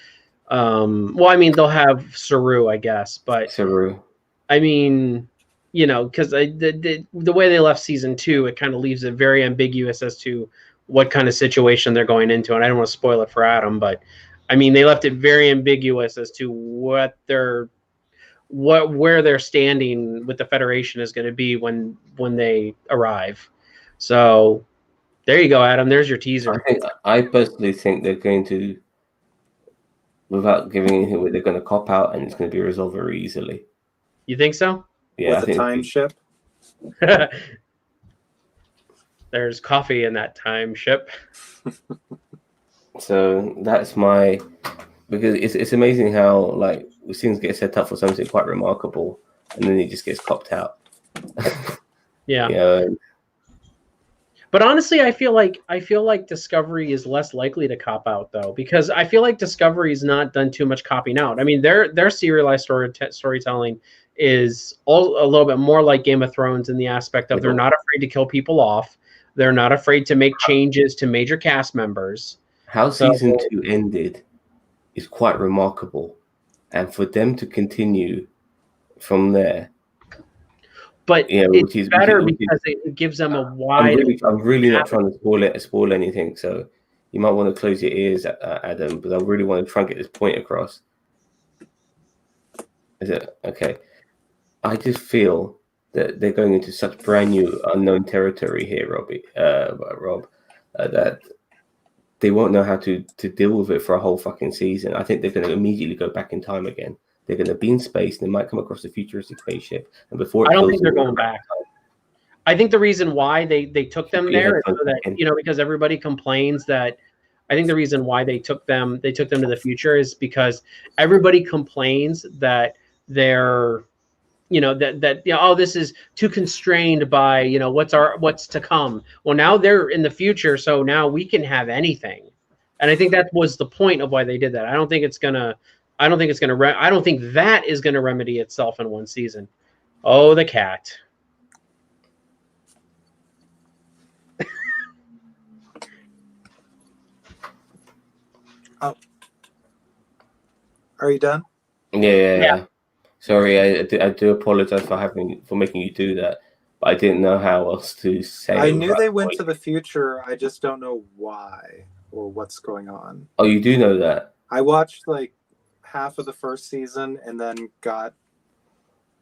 well, I mean, they'll have Saru, I guess, but Saru. I mean, you know, because the way they left season 2, it kind of leaves it very ambiguous as to what kind of situation they're going into, and I don't want to spoil it for Adam, but I mean, they left it very ambiguous as to where they're standing with the Federation is going to be when they arrive. So there you go, Adam. There's your teaser. I personally think they're going to, without giving anything, they're going to cop out, and it's going to be resolved very easily. You think so? Yeah, With a time ship. There's coffee in that time ship. So that's my, because it's amazing how like things get set up for something quite remarkable, and then it just gets copped out. Yeah. Yeah. But honestly, I feel like Discovery is less likely to cop out, though, because I feel like Discovery's not done too much copping out. I mean, their serialized storytelling is all a little bit more like Game of Thrones in the aspect of they're not afraid to kill people off. They're not afraid to make changes to major cast members. How season 2 ended is quite remarkable, and for them to continue from there. But yeah, it's better because it gives them a wide. I'm really not trying to spoil anything, so you might want to close your ears, Adam, but I really want to try and get this point across. Is it okay? I just feel that they're going into such brand new unknown territory here, Rob, that they won't know how to deal with it for a whole fucking season. I think they're going to immediately go back in time again. They're going to be in space, and they might come across a futuristic spaceship. And before I don't think they're going back. I think the reason why they took them there is so that, you know, because everybody complains that. I think the reason why they took them to the future is because everybody complains that they're, you know, that you know, oh, this is too constrained by, you know, what's to come. Well, now they're in the future, so now we can have anything, and I think that was the point of why they did that. I don't think that is gonna remedy itself in one season. Oh, the cat. Oh, are you done? Yeah. Sorry, I do apologize for making you do that, but I didn't know how else to say. I knew they went to the future. I just don't know why or what's going on. Oh, you do know that? I watched like half of the first season and then got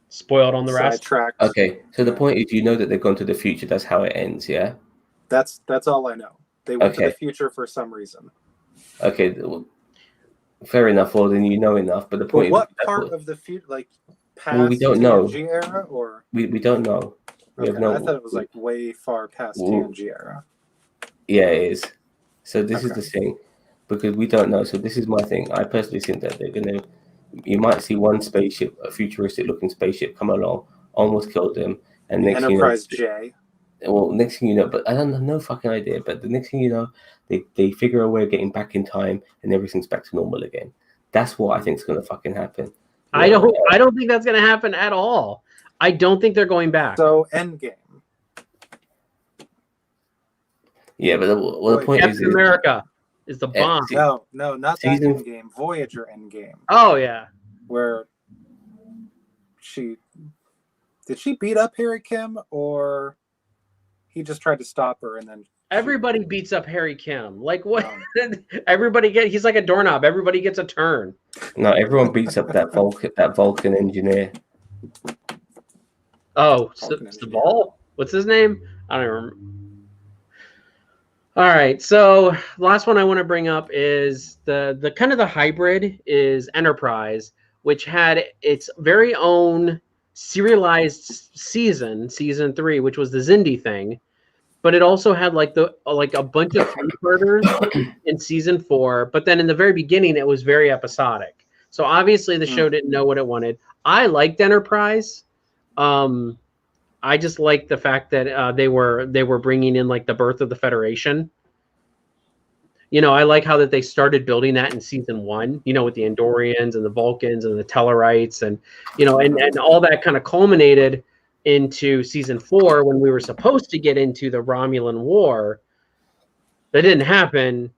spoiled on the rest. Sidetracked. Okay, so the point is, you know that they've gone to the future. That's how it ends, yeah? That's all I know. They went to the future for some reason. Okay, well, fair enough. Well, then you know enough. But the But point what is, part of the future, like past well, we don't know. TNG era, or We don't know. We have okay? no. I thought it was like way far past TNG era. Yeah, it is. So this is Okay. the thing, because we don't know. So this is my thing. I personally think that they're gonna. You might see one spaceship, a futuristic-looking spaceship, come along, almost killed them, and The next thing you know, Enterprise J. well, next thing you know, but I don't know, no fucking idea. But the next thing you know, they figure a way of getting back in time, and everything's back to normal again. That's what I think is gonna fucking happen. I don't think that's going to happen at all. I don't think they're going back. So Endgame. Yeah, but the point Captain is, America is the bomb. No, not that Season- Endgame. Voyager Endgame, Oh yeah. where did she beat up Harry Kim, or he just tried to stop her and then Everybody beats up Harry Kim. Like what? He's like a doorknob. Everybody gets a turn. no, everyone beats up that Vulcan engineer. Oh, Vulcan Sabal? What's his name? I don't remember. All right. So last one I want to bring up is the kind of the hybrid is Enterprise, which had its very own serialized season 3, which was the Xindi thing. But it also had like a bunch of three-parters in season 4. But then in the very beginning, it was very episodic. So obviously the show didn't know what it wanted. I liked Enterprise. I just liked the fact that they were bringing in like the birth of the Federation. You know, I like how that they started building that in season 1. You know, with the Andorians and the Vulcans and the Tellarites, and you know, and all that kind of culminated into season 4 when we were supposed to get into the Romulan War. That didn't happen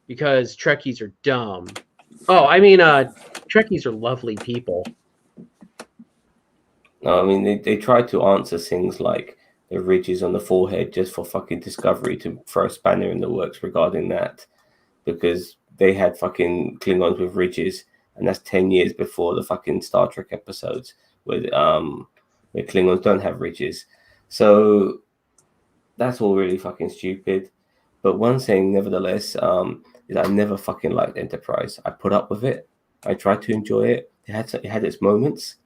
because Trekkies are dumb. Oh, I mean, Trekkies are lovely people. No, I mean they tried to answer things like the ridges on the forehead just for fucking Discovery to throw a spanner in the works regarding that, because they had fucking Klingons with ridges, and that's 10 years before the fucking Star Trek episodes where Klingons don't have ridges. So that's all really fucking stupid. But one thing, nevertheless, is I never fucking liked Enterprise. I put up with it. I tried to enjoy it. It had its moments,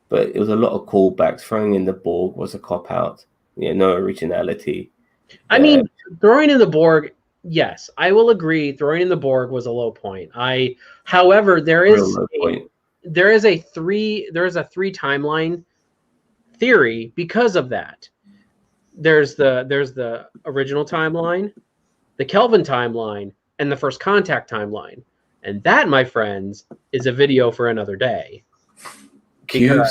but it was a lot of callbacks. Throwing in the Borg was a cop out. Yeah, no originality. I mean, throwing in the Borg, yes, I will agree. Throwing in the Borg was a low point. However, there is a three timeline theory because of that. There's the original timeline, the Kelvin timeline, and the First Contact timeline, and that, my friends, is a video for another day. Q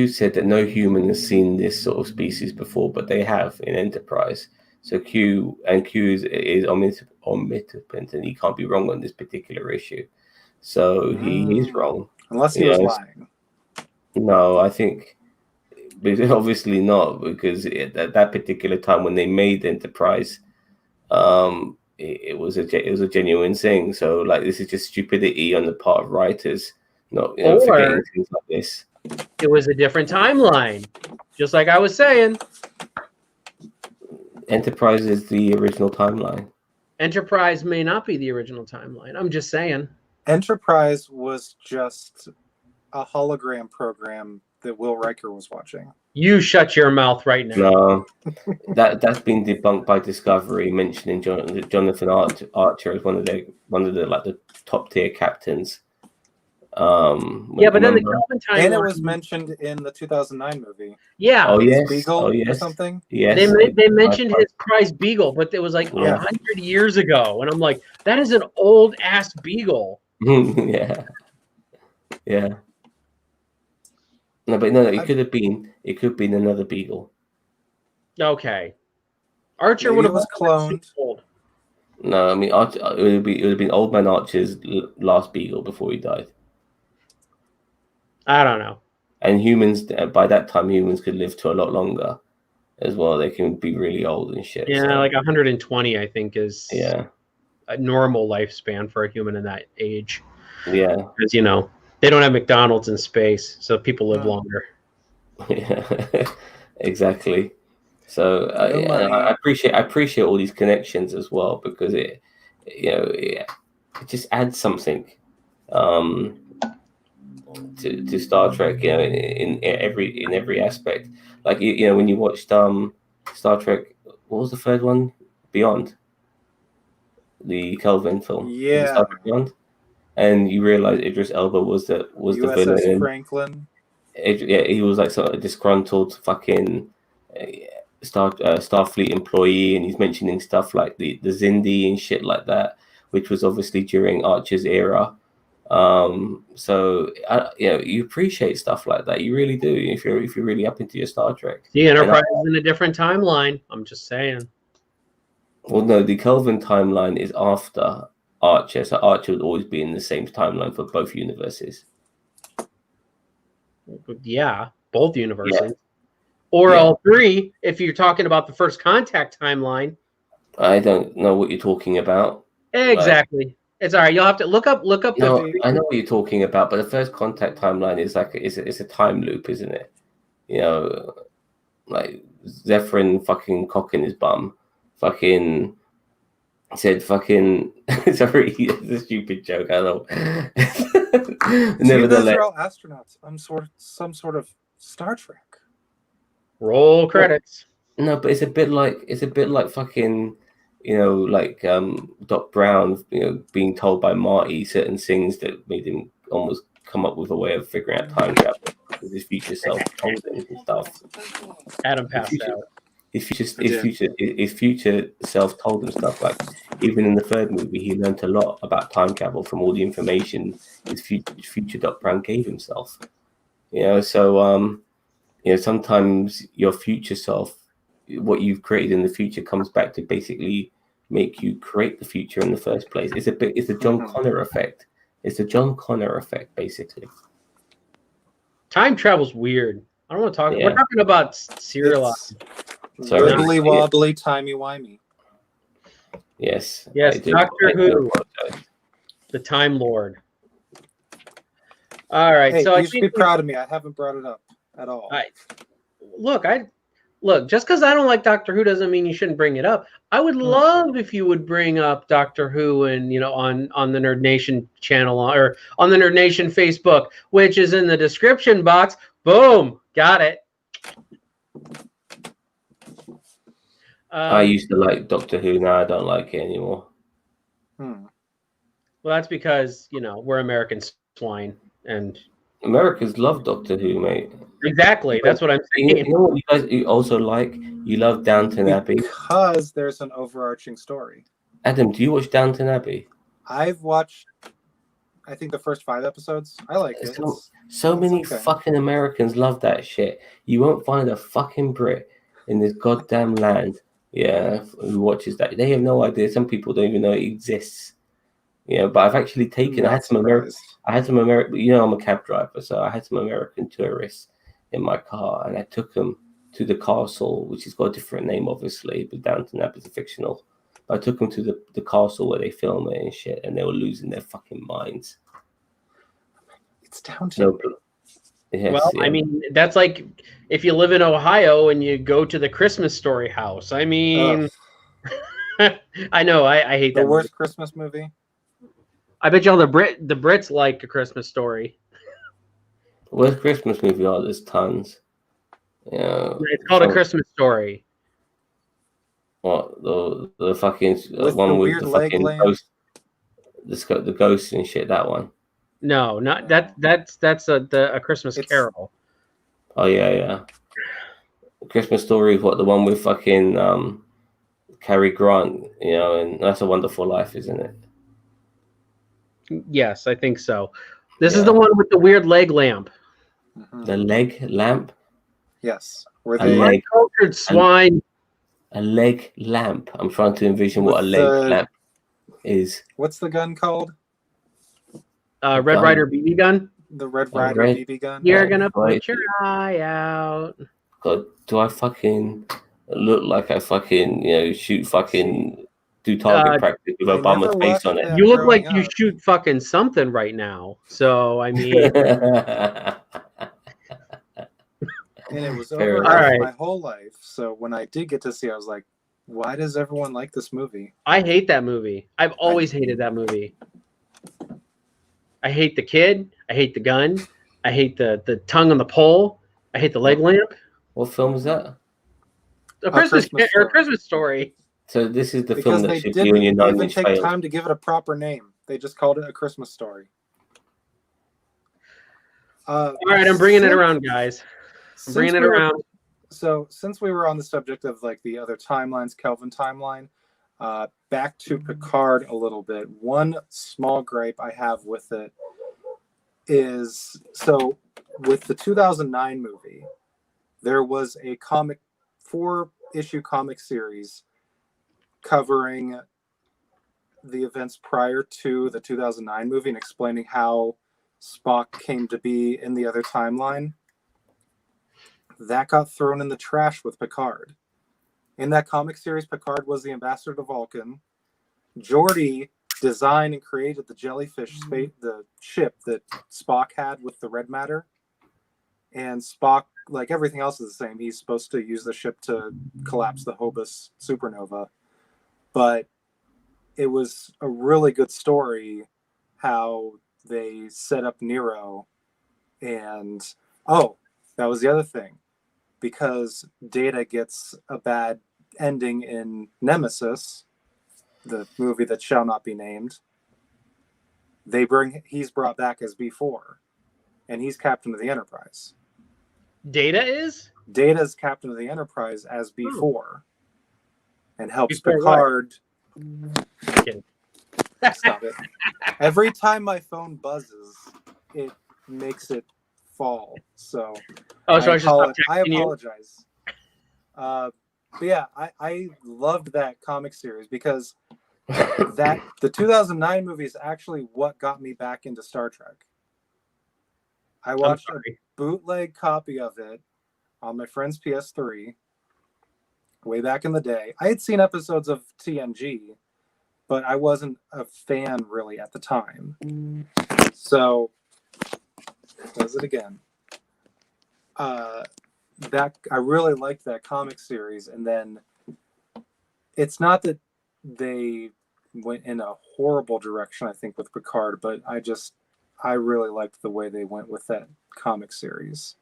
said that no human has seen this sort of species before, but they have in Enterprise. So Q is omnipotent, and he can't be wrong on this particular issue. So he is wrong, unless he was lying. No, I think obviously not, because at that particular time when they made Enterprise, it was a genuine thing. So like, this is just stupidity on the part of writers, not forgetting things like this. It was a different timeline, just like I was saying. Enterprise is the original timeline. Enterprise may not be the original timeline. I'm just saying. Enterprise was just a hologram program that Will Riker was watching. You shut your mouth right now. No, that's been debunked by Discovery, mentioning Jonathan Archer as one of the like the top tier captains. Yeah, but then the Kelvin timeline, and it was mentioned in the 2009 movie. Yeah. Oh yes. Beagle or something. Yes. They mentioned his prize beagle, but it was like 100 years ago, and I'm like, that is an old ass beagle. Yeah. Yeah. No, but no, it could have been another beagle. Okay. Archer Maybe would it have was cloned. old. No, I mean Archer, it would have been Old Man Archer's last beagle before he died. I don't know. And humans, by that time, humans could live to a lot longer as well. They can be really old and shit. Yeah, so. like 120, I think, is a normal lifespan for a human in that age. Yeah. Because, you know, they don't have McDonald's in space, so people live longer. Yeah, exactly. So I appreciate all these connections as well, because it just adds something to Star Trek, in every aspect. Like when you watched Star Trek, what was the third one? Beyond, the Kelvin film. Was it Star Trek Beyond? And you realize Idris Elba was the villain. USS Franklin. He was like sort of disgruntled fucking Starfleet employee, and he's mentioning stuff like the Zindi and shit like that, which was obviously during Archer's era. So you appreciate stuff like that. You really do if you're really up into your Star Trek. The Enterprise is in a different timeline. I'm just saying. Well, no, the Kelvin timeline is after Archer, so Archer would always be in the same timeline for both universes. Yeah, both universes. Or all three, if you're talking about the First Contact timeline. I don't know what you're talking about. Exactly. It's all right. You'll have to look up. No, I know what you're talking about, but the First Contact timeline is like it's a time loop, isn't it? Like Zephyrin fucking cocking his bum, fucking said fucking. Sorry, it's a stupid joke. I know. Nevertheless, those are all astronauts. Some sort of Star Trek. Roll credits. No, but it's a bit like fucking. Like Doc Brown, being told by Marty certain things that made him almost come up with a way of figuring out time travel. Because his future self told him and stuff. Adam passed out. His future self told him stuff. Like even in the third movie, he learned a lot about time travel from all the information his future Doc Brown gave himself. So sometimes your future self, what you've created in the future, comes back to basically make you create the future in the first place. It's the John Connor effect. It's the John Connor effect, basically. Time travel's weird. I don't want to talk. Yeah. We're talking about Serialized. Wibbly wobbly, timey wimey. Yes. Doctor Who, the Time Lord. All right. Hey, so you should be proud of me. I haven't brought it up at all. Look, just because I don't like Doctor Who doesn't mean you shouldn't bring it up. I would love if you would bring up Doctor Who and on the Nerd Nation channel or on the Nerd Nation Facebook, which is in the description box. Boom, got it. I used to like Doctor Who. Now I don't like it anymore. Well, that's because we're American swine and Americans love Doctor Who, mate. Exactly. That's what I'm saying. You know what you also like? You love Downton Abbey. Because there's an overarching story. Adam, do you watch Downton Abbey? I've watched, I think, the first 5 episodes. I like it. So many fucking Americans love that shit. You won't find a fucking Brit in this goddamn land, who watches that. They have no idea. Some people don't even know it exists. But I've actually taken. I had some American. I'm a cab driver, so I had some American tourists in my car, and I took them to the castle, which has got a different name, obviously, but Downton Abbey is fictional. But I took them to the castle where they film it and shit, and they were losing their fucking minds. It's Downton. I mean, that's like if you live in Ohio and you go to the Christmas Story house. I mean, I know I hate that. The worst Christmas movie. I bet y'all the Brits like A Christmas Story. Worst Christmas movie? Oh, there's tons. It's called A Christmas Story. What the fucking one with the fucking ghost, the ghost and shit? That one? No, not that. That's a Christmas Carol. Oh yeah. A Christmas Story is what, the one with fucking Cary Grant, and That's a Wonderful Life, isn't it? Yes, I think so. This is the one with the weird leg lamp. The leg lamp? Yes. Where they cultured swine. A leg lamp. I'm trying to envision what a leg lamp is. What's the gun called? Red Ryder BB gun? The Red Ryder BB gun? You're going to put your eye out. God, do I fucking look like I fucking, shoot fucking... do target practice with Obama's face on it? You look like you shoot fucking something right now. So, I mean... And it was over my whole life. So when I did get to see it, I was like, Why does everyone like this movie? I hate that movie. I've always hated that movie. I hate the kid. I hate the gun. I hate the tongue on the pole. I hate the leg lamp. What film is that? A Christmas Christmas or Story. Christmas Story. So this is the Because film that they should be on your didn't 9 even inch take fail. time to give it a proper name. They just called it A Christmas Story. All right, I'm bringing it around, guys. I'm bringing it around. So since we were on the subject of like the other timelines, Kelvin timeline, back to Picard a little bit. One small gripe I have with it is, so with the 2009 movie, there was a 4-issue comic series covering the events prior to the 2009 movie and explaining how Spock came to be in the other timeline. That got thrown in the trash with Picard. In that comic series, Picard was the ambassador to Vulcan. Geordi designed and created the jellyfish the ship that Spock had with the red matter. And Spock, like everything else, is the same. He's supposed to use the ship to collapse the Hobus supernova. But it was a really good story how they set up Nero. And, that was the other thing. Because Data gets a bad ending in Nemesis, the movie that shall not be named, he's brought back as B4, and he's captain of the Enterprise. Data is? Data's captain of the Enterprise as B4, and helps Before Picard. Kidding. Stop it! Every time my phone buzzes, it makes it fall. So Oh, so I should stop I texting you? apologize. But yeah, I loved that comic series because the 2009 movie is actually what got me back into Star Trek. I watched a bootleg copy of it on my friend's PS3 way back in the day. I had seen episodes of TNG, but I wasn't a fan really at the time. So, does it again. That I really liked that comic series, and then it's not that they went in a horrible direction, I think, with Picard, but I really liked the way they went with that comic series.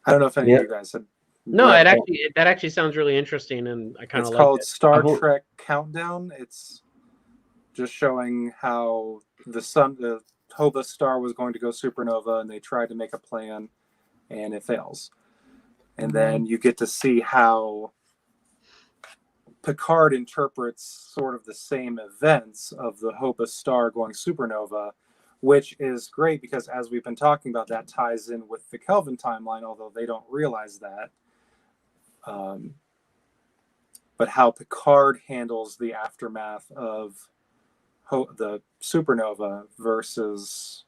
I don't know if any of you guys had. No, that actually sounds really interesting, and I kind of It's like called it. Star Trek Countdown. It's just showing how the Hobus star was going to go supernova, and they tried to make a plan, and it fails. And then you get to see how Picard interprets sort of the same events of the Hobus star going supernova, which is great because, as we've been talking about, that ties in with the Kelvin timeline, although they don't realize that. But how Picard handles the aftermath of the supernova versus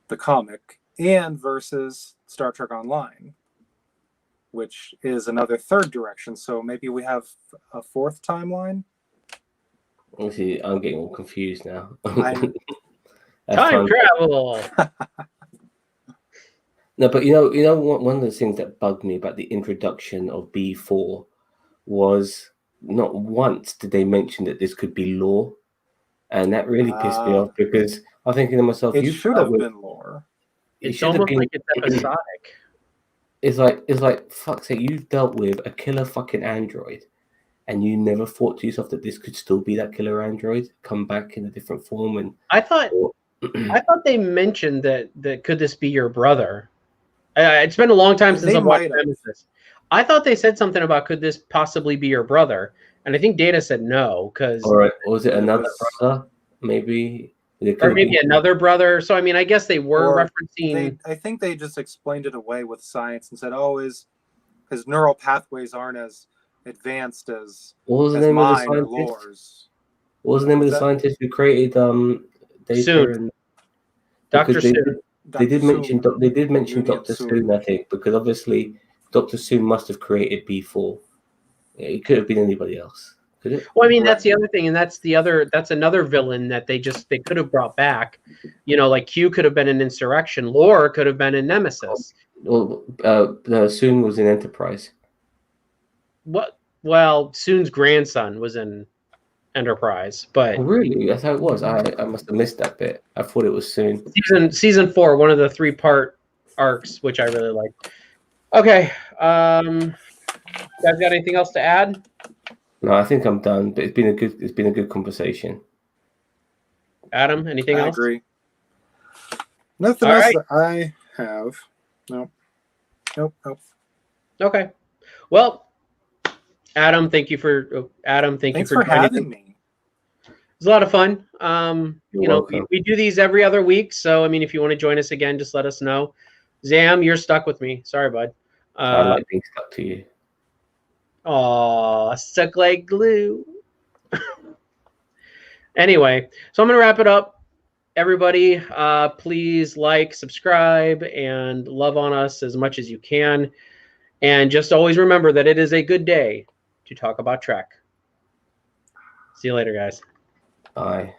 the comic and versus Star Trek Online, which is another third direction. So maybe we have a fourth timeline. Obviously, I'm getting all confused now. Time travel. No, but you know, one of the things that bugged me about the introduction of B4 was not once did they mention that this could be lore, and that really pissed me off because I'm thinking to myself, it should have been lore. It's almost like it's episodic. It's like fuck's sake, you've dealt with a killer fucking android, and you never thought to yourself that this could still be that killer android come back in a different form. And I thought they mentioned that could this be your brother? It's been a long time since I've watched Nemesis. I thought they said something about could this possibly be your brother, and I think Data said no because. All right, was it another brother? Maybe. Or maybe another brother. So I mean, I guess they were referencing. I think they just explained it away with science and said, "Oh, his neural pathways aren't as advanced as mine or Lore's." What was the name of the scientist who created Data? Soon. Dr. Soon. They did mention Dr. Soon, I think, because obviously Dr. Soon must have created B4. Yeah, it could have been anybody else. Could it? Well, I mean, that's the other thing, and that's another villain that they could have brought back. You know, like Q could have been in Insurrection, Lore could have been in Nemesis. Well, Soon was in Enterprise. What? Well, Soon's grandson was in Enterprise, but Oh, really? That's how it was. I must have missed that bit. I thought it was Soon. season 4, one of the 3-part arcs, which I really like. Okay, you guys got anything else to add? No, I think I'm done. But it's been a good conversation. Adam, anything I else? agree. Nothing All else right. that I have. Nope. Okay. Well, Adam, thank you for Thanks for having me. It was a lot of fun. You're welcome. We do these every other week, so I mean, if you want to join us again, just let us know. Zam, you're stuck with me. Sorry, bud. I like being stuck to you. Aw, stuck like glue. Anyway, so I'm gonna wrap it up. Everybody, please like, subscribe, and love on us as much as you can. And just always remember that it is a good day to talk about Trek. See you later, guys. Bye.